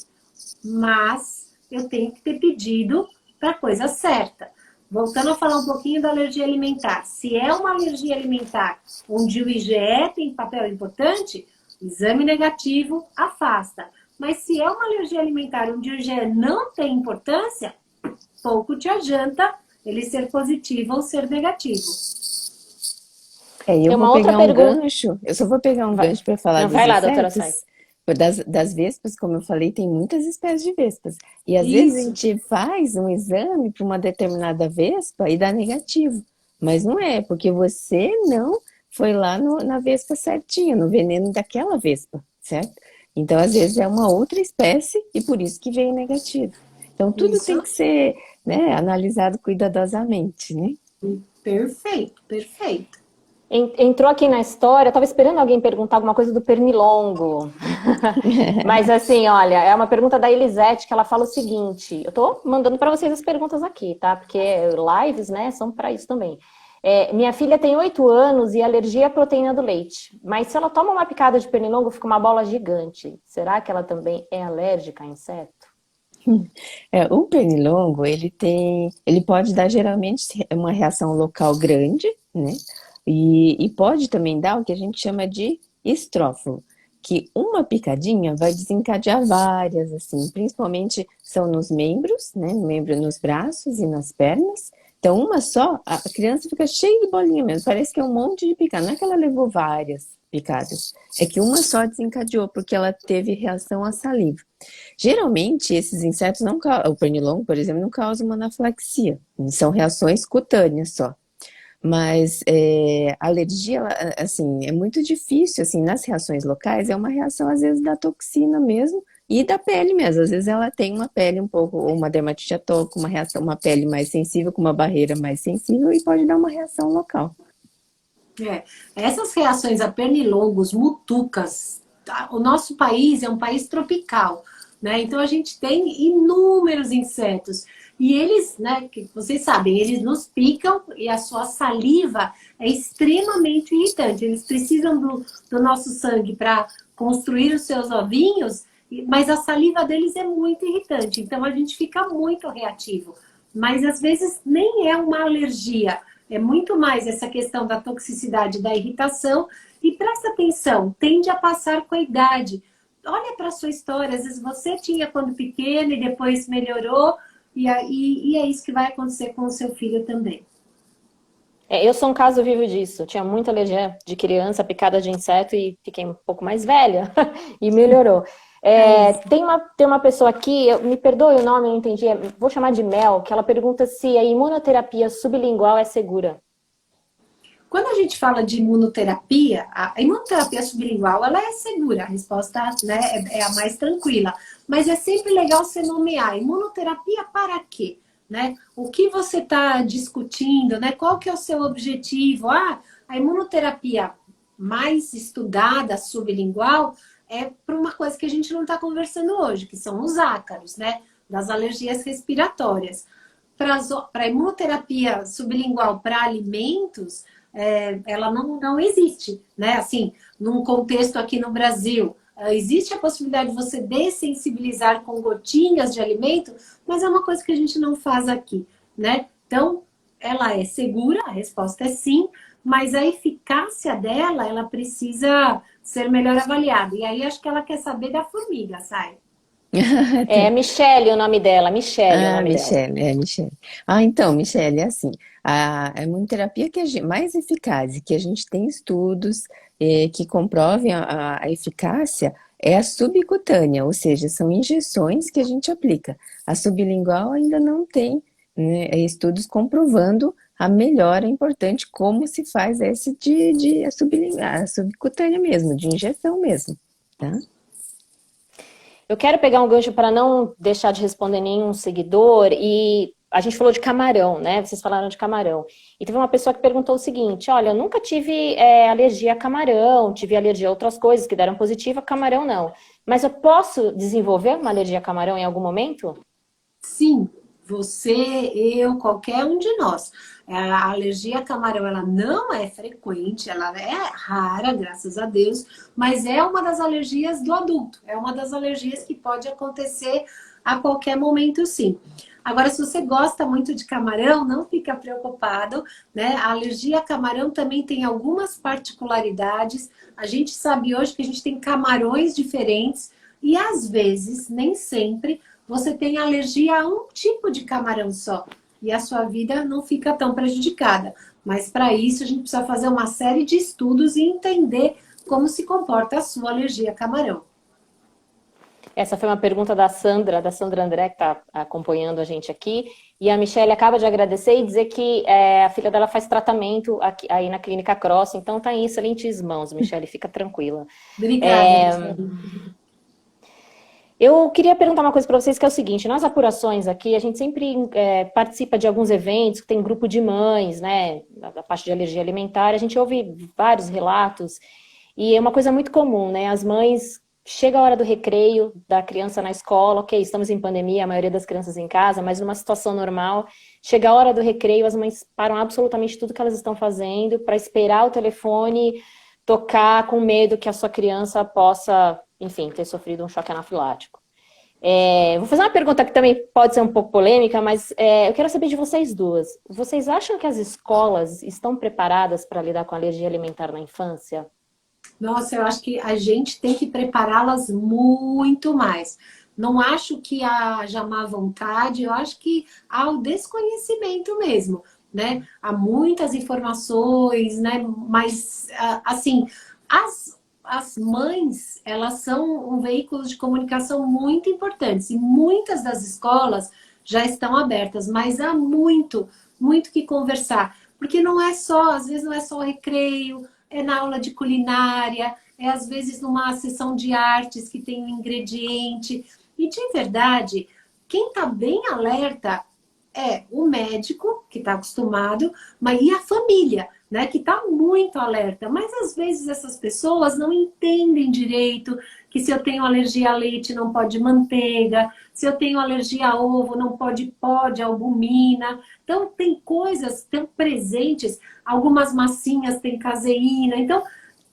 Mas eu tenho que ter pedido para a coisa certa. Voltando a falar um pouquinho da alergia alimentar. Se é uma alergia alimentar onde o IgE tem papel importante, exame negativo afasta. Mas se é uma alergia alimentar onde o IgE não tem importância, pouco te adianta ele ser positivo ou ser negativo. Eu vou pegar um gancho, eu só vou pegar um gancho para falar dos vai lá, doutora insetos. Das vespas, como eu falei, tem muitas espécies de vespas. E às Isso. vezes a gente faz um exame para uma determinada vespa e dá negativo. Mas não é, porque você não foi lá na vespa certinha, no veneno daquela vespa, certo? Então, às vezes é uma outra espécie e por isso que veio negativo. Então, tudo Isso. tem que ser, né, analisado cuidadosamente, né? Perfeito, perfeito. Entrou aqui na história, eu estava esperando alguém perguntar alguma coisa do pernilongo. Mas assim, olha, é uma pergunta da Elisete, que ela fala o seguinte, eu tô mandando para vocês as perguntas aqui, tá? Porque lives, né, são para isso também. Minha filha tem 8 anos e alergia à proteína do leite. Mas se ela toma uma picada de pernilongo, fica uma bola gigante. Será que ela também é alérgica a inseto? O pernilongo, ele pode dar geralmente uma reação local grande, né? E pode também dar o que a gente chama de estrófilo, que uma picadinha vai desencadear várias, assim, principalmente são nos membros, né? Nos braços e nas pernas. Então, uma só, a criança fica cheia de bolinha mesmo, parece que é um monte de picada, não é que ela levou várias, picadas. É que uma só desencadeou, porque ela teve reação à saliva. Geralmente, esses insetos não causam, o pernilongo, por exemplo, não causa uma anafilaxia. São reações cutâneas só. Mas a alergia, assim, é muito difícil, assim, nas reações locais, é uma reação, às vezes, da toxina mesmo e da pele mesmo. Às vezes ela tem uma pele um pouco, ou uma dermatite atópica, uma reação, uma pele mais sensível, com uma barreira mais sensível e pode dar uma reação local. Essas reações a pernilongos, mutucas, tá? O nosso país é um país tropical, né? Então a gente tem inúmeros insetos. E eles, né, que vocês sabem, eles nos picam e a sua saliva é extremamente irritante. Eles precisam do nosso sangue para construir os seus ovinhos, mas a saliva deles é muito irritante. Então a gente fica muito reativo. Mas às vezes nem é uma alergia. É muito mais essa questão da toxicidade, da irritação. E presta atenção, tende a passar com a idade. Olha para a sua história, às vezes você tinha quando pequeno e depois melhorou. E é isso que vai acontecer com o seu filho também. Eu sou um caso vivo disso. Eu tinha muita alergia de criança, picada de inseto e fiquei um pouco mais velha e melhorou. Tem uma pessoa aqui, me perdoe o nome, eu não entendi, vou chamar de Mel, que ela pergunta se a imunoterapia sublingual é segura. Quando a gente fala de imunoterapia, a imunoterapia sublingual, ela é segura, a resposta, né, é a mais tranquila. Mas é sempre legal você nomear imunoterapia para quê? Né? O que você está discutindo, né? Qual que é o seu objetivo? A imunoterapia mais estudada, sublingual, é para uma coisa que a gente não está conversando hoje, que são os ácaros, né? Das alergias respiratórias. Para a imunoterapia sublingual para alimentos, ela não existe, né? Assim, num contexto aqui no Brasil, existe a possibilidade de você dessensibilizar com gotinhas de alimento, mas é uma coisa que a gente não faz aqui, né? Então, ela é segura, a resposta é sim, mas a eficácia dela, ela precisa ser melhor avaliada. E aí, acho que ela quer saber da formiga, sai. É Michele o nome dela, Michele o Ah, nome dela. Michele. Ah, então, Michele, é assim, a imunoterapia que mais eficaz e que a gente tem estudos que comprovem a eficácia é a subcutânea, ou seja, são injeções que a gente aplica. A sublingual ainda não tem, né, estudos comprovando a melhora importante, como se faz esse a subcutânea mesmo, de injeção mesmo, tá? Eu quero pegar um gancho para não deixar de responder nenhum seguidor e a gente falou de camarão, né? Vocês falaram de camarão. E teve uma pessoa que perguntou o seguinte, olha, eu nunca tive alergia a camarão, tive alergia a outras coisas que deram positiva, camarão não. Mas eu posso desenvolver uma alergia a camarão em algum momento? Sim, você, eu, qualquer um de nós. A alergia a camarão, ela não é frequente, ela é rara, graças a Deus, mas é uma das alergias do adulto. É uma das alergias que pode acontecer a qualquer momento, sim. Agora, se você gosta muito de camarão, não fica preocupado, né? A alergia a camarão também tem algumas particularidades. A gente sabe hoje que a gente tem camarões diferentes e, às vezes, nem sempre, você tem alergia a um tipo de camarão só. E a sua vida não fica tão prejudicada. Mas para isso a gente precisa fazer uma série de estudos e entender como se comporta a sua alergia a camarão. Essa foi uma pergunta da Sandra André, que está acompanhando a gente aqui. E a Michelle acaba de agradecer e dizer que a filha dela faz tratamento aqui, aí na Clínica Cross. Então está em excelentes mãos, Michelle, fica tranquila. Obrigada, Eu queria perguntar uma coisa para vocês, que é o seguinte, nas apurações aqui, a gente sempre participa de alguns eventos, que tem grupo de mães, né, da parte de alergia alimentar, a gente ouve vários relatos, e é uma coisa muito comum, né, as mães, chega a hora do recreio da criança na escola, ok, estamos em pandemia, a maioria das crianças em casa, mas numa situação normal, chega a hora do recreio, as mães param absolutamente tudo que elas estão fazendo para esperar o telefone tocar com medo que a sua criança possa, enfim, ter sofrido um choque anafilático. Vou fazer uma pergunta que também pode ser um pouco polêmica, mas eu quero saber de vocês duas. Vocês acham que as escolas estão preparadas para lidar com alergia alimentar na infância? Nossa, eu acho que a gente tem que prepará-las muito mais. Não acho que haja má vontade, eu acho que há o desconhecimento mesmo, né? Há muitas informações, né? Mas, assim, As mães, elas são um veículo de comunicação muito importante. E muitas das escolas já estão abertas, mas há muito que conversar. Porque não é só, às vezes não é só o recreio, é na aula de culinária, é às vezes numa sessão de artes que tem um ingrediente. E de verdade, quem está bem alerta é o médico, que está acostumado, mas e a família, né, que está muito alerta. Mas às vezes essas pessoas não entendem direito que se eu tenho alergia a leite não pode manteiga, se eu tenho alergia a ovo não pode albumina. Então tem coisas, tem presentes, algumas massinhas têm caseína, então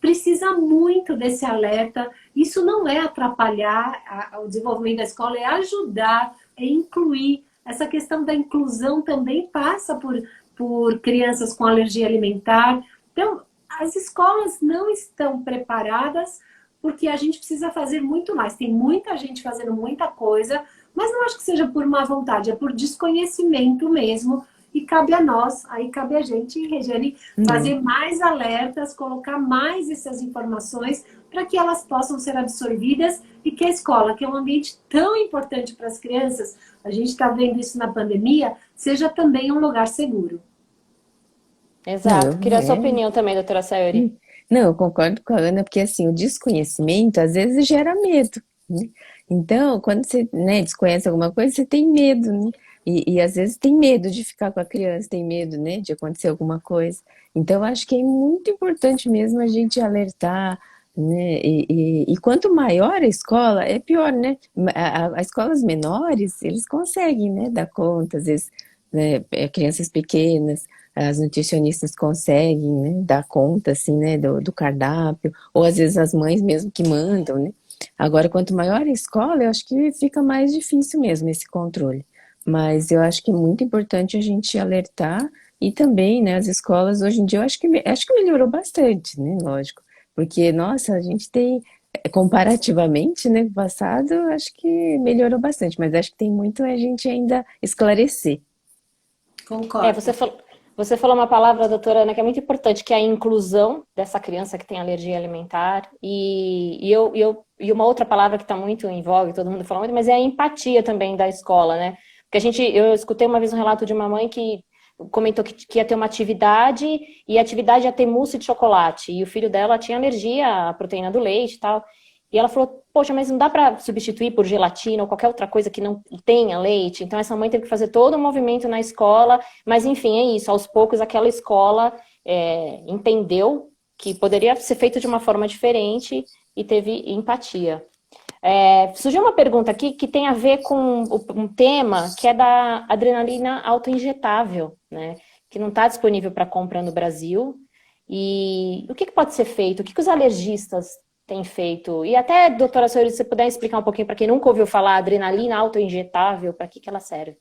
precisa muito desse alerta. Isso não é atrapalhar o desenvolvimento da escola, é ajudar, é incluir. Essa questão da inclusão também passa por crianças com alergia alimentar. Então, as escolas não estão preparadas porque a gente precisa fazer muito mais. Tem muita gente fazendo muita coisa, mas não acho que seja por má vontade, é por desconhecimento mesmo. E cabe a nós, aí cabe a gente, Regiane, fazer mais alertas, colocar mais essas informações para que elas possam ser absorvidas e que a escola, que é um ambiente tão importante para as crianças, a gente está vendo isso na pandemia, seja também um lugar seguro. Exato. Queria a sua opinião também, doutora Sayuri. Não, eu concordo com a Ana, porque assim, o desconhecimento às vezes gera medo, né? Então, quando você, né, desconhece alguma coisa, você tem medo, né? E às vezes tem medo de ficar com a criança, tem medo, né, de acontecer alguma coisa. Então, eu acho que é muito importante mesmo a gente alertar, né? E quanto maior a escola, é pior, né? As escolas menores, eles conseguem, né, dar conta, às vezes, né, crianças pequenas, as nutricionistas conseguem, né, dar conta, assim, né, do cardápio, ou às vezes as mães mesmo que mandam, né? Agora, quanto maior a escola, eu acho que fica mais difícil mesmo esse controle. Mas eu acho que é muito importante a gente alertar e também, né, as escolas hoje em dia, eu acho que melhorou bastante, né, lógico. Porque, nossa, a gente tem, comparativamente, né, com o passado, eu acho que melhorou bastante, mas acho que tem muito a gente ainda esclarecer. Concordo. Você falou uma palavra, doutora Ana, que é muito importante, que é a inclusão dessa criança que tem alergia alimentar. E uma outra palavra que está muito em voga, todo mundo fala muito, mas é a empatia também da escola, né? Porque eu escutei uma vez um relato de uma mãe que comentou que ia ter uma atividade, e a atividade ia ter mousse de chocolate. E o filho dela tinha alergia à proteína do leite e tal. E ela falou, poxa, mas não dá para substituir por gelatina ou qualquer outra coisa que não tenha leite? Então essa mãe teve que fazer todo um movimento na escola, mas enfim, é isso. Aos poucos aquela escola entendeu que poderia ser feito de uma forma diferente e teve empatia. Surgiu uma pergunta aqui que tem a ver com um tema que é da adrenalina autoinjetável, né? Que não está disponível para compra no Brasil. E o que pode ser feito? O que os alergistas tem feito? E até, doutora Sayuri, se você puder explicar um pouquinho para quem nunca ouviu falar, adrenalina autoinjetável, para que ela serve?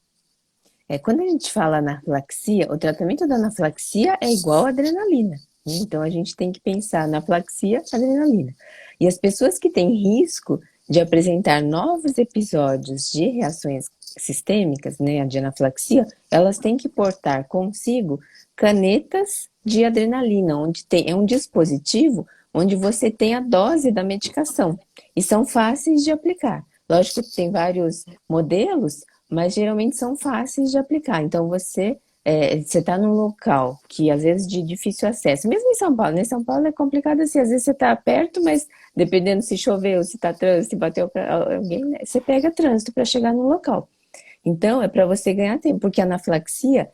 Quando a gente fala anafilaxia, o tratamento da anafilaxia é igual à adrenalina, né? Então a gente tem que pensar anafilaxia, adrenalina. E as pessoas que têm risco de apresentar novos episódios de reações sistêmicas, né, de anafilaxia, elas têm que portar consigo canetas de adrenalina, onde é um dispositivo onde você tem a dose da medicação. E são fáceis de aplicar. Lógico que tem vários modelos, mas geralmente são fáceis de aplicar. Então você está num local que às vezes de difícil acesso, mesmo em São Paulo, né? São Paulo é complicado assim, às vezes você está perto, mas dependendo se choveu, se está trânsito, se bateu alguém, né? Você pega trânsito para chegar no local. Então é para você ganhar tempo, porque a anafilaxia,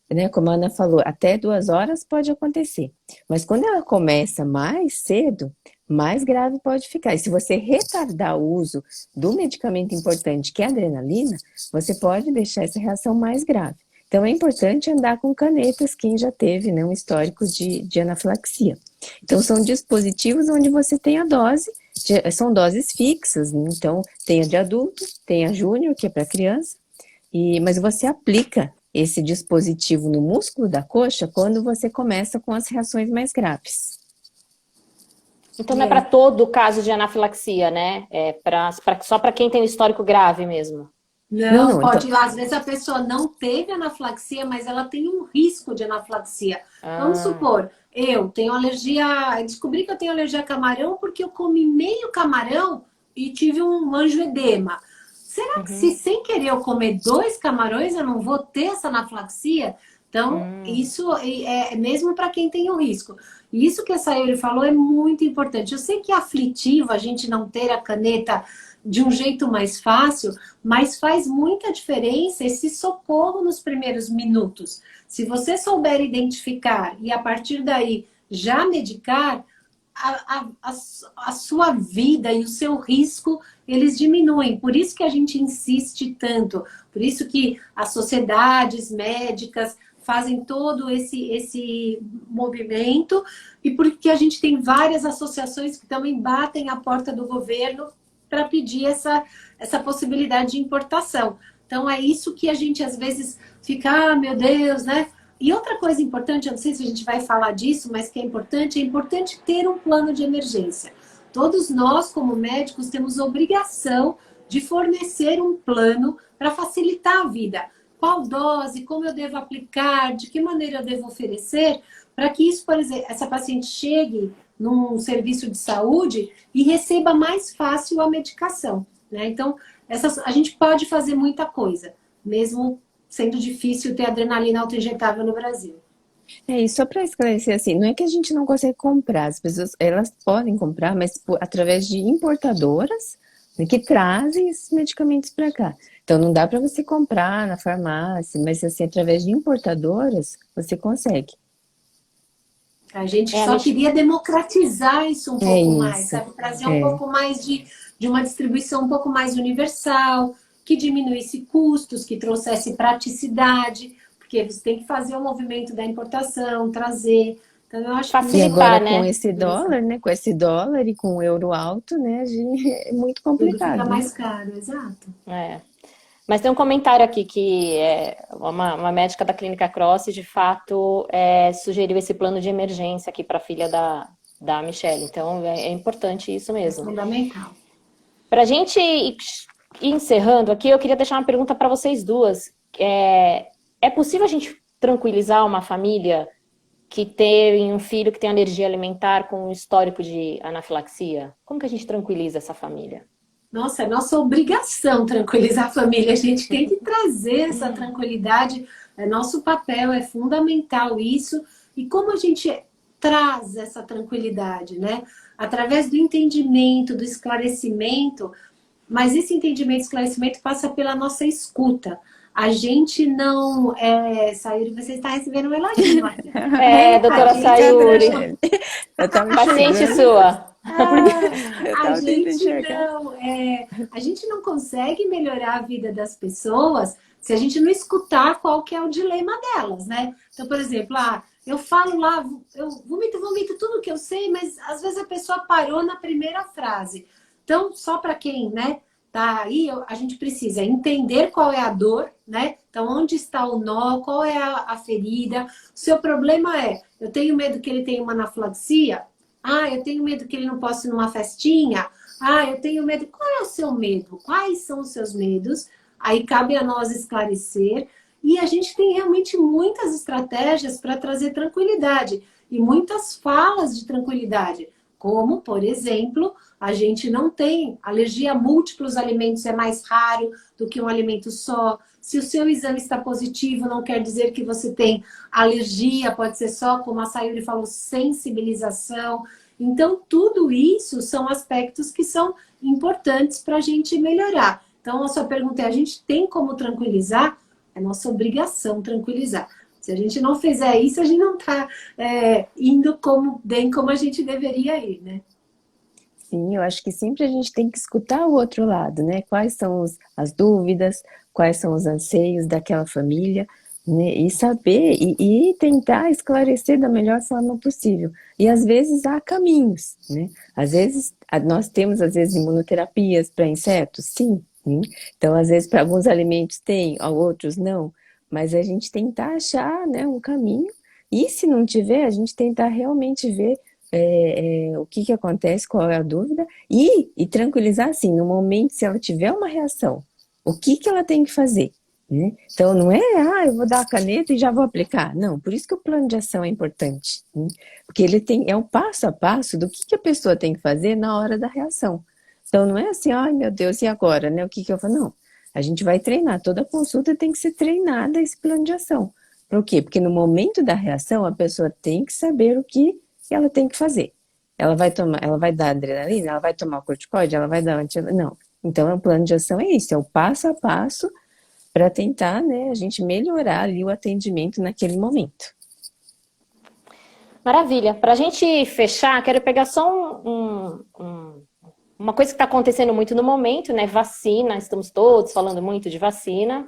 né, como a Ana falou, até 2 horas pode acontecer. Mas quando ela começa mais cedo, mais grave pode ficar. E se você retardar o uso do medicamento importante, que é a adrenalina, você pode deixar essa reação mais grave. Então é importante andar com canetas, quem já teve, né, um histórico de anafilaxia. Então são dispositivos onde você tem a dose, são doses fixas, né? Então tem a de adulto, tem a júnior, que é para criança, mas você aplica esse dispositivo no músculo da coxa quando você começa com as reações mais graves. Então não é para todo caso de anafilaxia, né? Só para quem tem um histórico grave mesmo. Não, pode, então... às vezes a pessoa não teve anafilaxia, mas ela tem um risco de anafilaxia. Vamos supor, Eu tenho alergia, descobri que eu tenho alergia a camarão porque eu comi meio camarão e tive um angioedema. Será que se Uhum. sem querer eu comer 2 camarões eu não vou ter essa anafilaxia? Então, Hum. isso é mesmo para quem tem o risco. E isso que a Sayuri falou é muito importante. Eu sei que é aflitivo a gente não ter a caneta de um jeito mais fácil, mas faz muita diferença esse socorro nos primeiros minutos. Se você souber identificar e a partir daí já medicar, a sua vida e o seu risco, eles diminuem. Por isso que a gente insiste tanto. Por isso que as sociedades médicas fazem todo esse movimento e porque a gente tem várias associações que também batem a porta do governo para pedir essa possibilidade de importação. Então, é isso que a gente às vezes fica, ah, meu Deus, né? E outra coisa importante, eu não sei se a gente vai falar disso, mas que é importante ter um plano de emergência. Todos nós, como médicos, temos obrigação de fornecer um plano para facilitar a vida. Qual dose, como eu devo aplicar, de que maneira eu devo oferecer, para que isso, por exemplo, essa paciente chegue num serviço de saúde e receba mais fácil a medicação, né? Então, a gente pode fazer muita coisa, mesmo sendo difícil ter adrenalina autoinjetável no Brasil. E só para esclarecer assim, não é que a gente não consegue comprar, as pessoas elas podem comprar, mas através de importadoras, né, que trazem esses medicamentos para cá. Então não dá para você comprar na farmácia, mas assim, através de importadoras você consegue. A gente É, a só Mich... queria democratizar isso um É pouco mais, isso. sabe? Trazer um É. pouco mais de uma distribuição um pouco mais universal, que diminuísse custos, que trouxesse praticidade, porque você tem que fazer o movimento da importação, trazer. Então, eu acho E muito agora Facilitar, com né? esse interessante. dólar, né? Com esse dólar e com o euro alto, né? É muito Tudo fica complicado, né? mais caro, exato. É. Mas tem um comentário aqui que uma médica da Clínica Cross, de fato, sugeriu esse plano de emergência aqui para a filha da Michelle. Então, é importante isso É mesmo. fundamental. Para a gente ir encerrando aqui, eu queria deixar uma pergunta para vocês duas. É possível a gente tranquilizar uma família que tem um filho que tem alergia alimentar com um histórico de anafilaxia? Como que a gente tranquiliza essa família? Nossa, é nossa obrigação tranquilizar a família. A gente tem que trazer essa tranquilidade. É nosso papel, é fundamental isso. E como a gente traz essa tranquilidade, né? Através do entendimento, do esclarecimento. Mas esse entendimento e esclarecimento passa pela nossa escuta. A gente não. Sayuri, você está recebendo um elogio aqui. É, A doutora gente Obrigada, Sayuri, Michele. Eu estava paciente enxergando, sua. porque Ah, eu estava tentando enxergar. a gente não consegue melhorar a vida das pessoas se a gente não escutar qual que é o dilema delas, né? Então, por exemplo, eu falo lá, eu vomito tudo que eu sei, mas às vezes a pessoa parou na primeira frase. Então, só para quem, né, tá aí, a gente precisa entender qual é a dor, né? Então, onde está o nó, qual é a ferida. O seu problema é, eu tenho medo que ele tenha uma anafilaxia. Eu tenho medo que ele não possa ir numa festinha. Eu tenho medo. Qual é o seu medo? Quais são os seus medos? Aí cabe a nós esclarecer. E a gente tem realmente muitas estratégias para trazer tranquilidade e muitas falas de tranquilidade. Como, por exemplo, a gente não tem alergia a múltiplos alimentos, é mais raro do que um alimento só. Se o seu exame está positivo, não quer dizer que você tem alergia, pode ser só, como a Sayuri falou, sensibilização. Então, tudo isso são aspectos que são importantes para a gente melhorar. Então, a sua pergunta é: a gente tem como tranquilizar? É nossa obrigação tranquilizar. Se a gente não fizer isso, a gente não está indo bem como a gente deveria ir, né? Sim, eu acho que sempre a gente tem que escutar o outro lado, né? Quais são as dúvidas, quais são os anseios daquela família, né? E saber e tentar esclarecer da melhor forma possível. E às vezes há caminhos, né? Às vezes nós temos às vezes imunoterapias para insetos, sim. Então, às vezes para alguns alimentos tem, a outros não. Mas a gente tentar achar, né, um caminho. E se não tiver, a gente tentar realmente ver o que acontece, qual é a dúvida, e tranquilizar assim, no momento, se ela tiver uma reação, o que ela tem que fazer? né? Então, não é, eu vou dar a caneta e já vou aplicar. Não, por isso que o plano de ação é importante, né? Porque ele é um passo a passo do que a pessoa tem que fazer na hora da reação. Então, não é assim, ai meu Deus, e agora, né? O que eu faço? Não, a gente vai treinar. Toda consulta tem que ser treinada esse plano de ação. Por quê? Porque no momento da reação, a pessoa tem que saber o que ela tem que fazer. Ela vai dar adrenalina, ela vai tomar o corticoide, ela vai dar não. Então, o plano de ação é isso, é o passo a passo para tentar, né, a gente melhorar ali o atendimento naquele momento. Maravilha. Para a gente fechar, quero pegar só uma coisa que está acontecendo muito no momento, né? Vacina, estamos todos falando muito de vacina.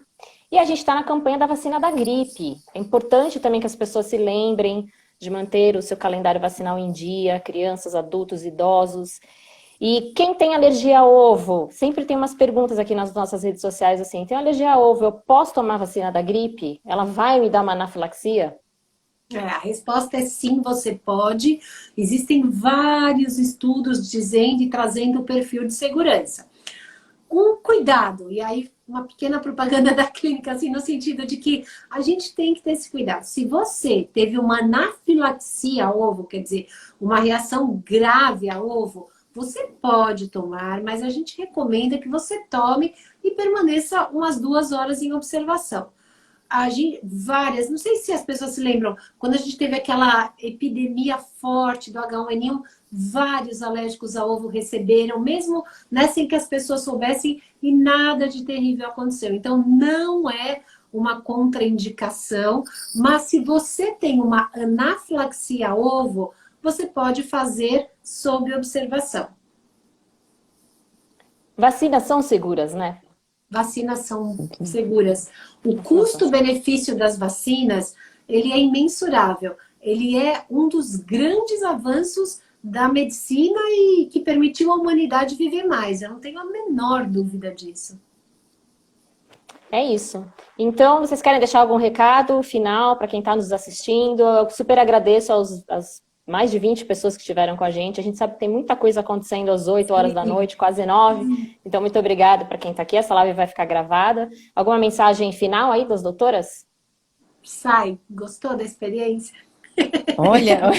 E a gente está na campanha da vacina da gripe. É importante também que as pessoas se lembrem de manter o seu calendário vacinal em dia, crianças, adultos, idosos. E quem tem alergia a ovo, sempre tem umas perguntas aqui nas nossas redes sociais assim, tem alergia a ovo, eu posso tomar a vacina da gripe? Ela vai me dar uma anafilaxia? A resposta é sim, você pode. Existem vários estudos dizendo e trazendo o perfil de segurança. Um cuidado, e aí uma pequena propaganda da clínica, assim, no sentido de que a gente tem que ter esse cuidado. Se você teve uma anafilaxia a ovo, quer dizer, uma reação grave a ovo, você pode tomar, mas a gente recomenda que você tome e permaneça umas 2 horas em observação. Várias, não sei se as pessoas se lembram, quando a gente teve aquela epidemia forte do H1N1, vários alérgicos a ovo receberam, mesmo né, sem que as pessoas soubessem, e nada de terrível aconteceu. Então, não é uma contraindicação, mas se você tem uma anafilaxia a ovo, você pode fazer sob observação. Vacinas são seguras, né? Vacinas são seguras. O custo-benefício das vacinas, ele é imensurável. Ele é um dos grandes avanços da medicina e que permitiu à humanidade viver mais. Eu não tenho a menor dúvida disso. É isso. Então, vocês querem deixar algum recado final para quem está nos assistindo? Eu super agradeço às mais de 20 pessoas que estiveram com a gente. A gente sabe que tem muita coisa acontecendo às 8 horas da noite, quase 9. Então, muito obrigada para quem está aqui. Essa live vai ficar gravada. Alguma mensagem final aí das doutoras? Gostou da experiência? Olha,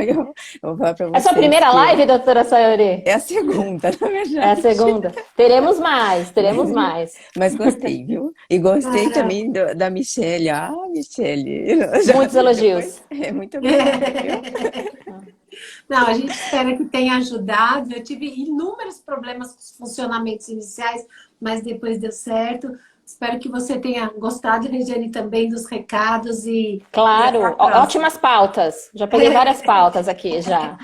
eu vou falar para vocês. É a sua primeira live, doutora Sayuri? É a segunda, na verdade. É a segunda. Teremos mais, teremos mais. Mas gostei, viu? E gostei também da Michele. Michele. Muitos elogios. Muito obrigada, viu? Não, a gente espera que tenha ajudado. Eu tive inúmeros problemas com os funcionamentos iniciais, mas depois deu certo. Espero que você tenha gostado, Regiane, também dos recados e... Claro, ótimas pautas. Já peguei várias pautas aqui já.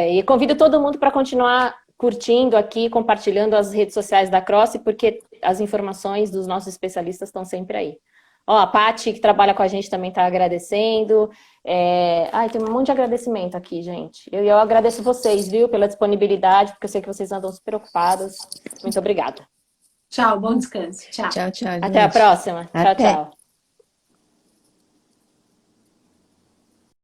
E convido todo mundo para continuar curtindo aqui, compartilhando as redes sociais da Cross, porque as informações dos nossos especialistas estão sempre aí. A Paty, que trabalha com a gente, também está agradecendo. Tem um monte de agradecimento aqui, gente. Eu agradeço vocês, viu, pela disponibilidade, porque eu sei que vocês andam super ocupados. Muito obrigada. Tchau, bom descanso. Tchau. Tchau, tchau. Até a próxima. Até. Tchau, tchau.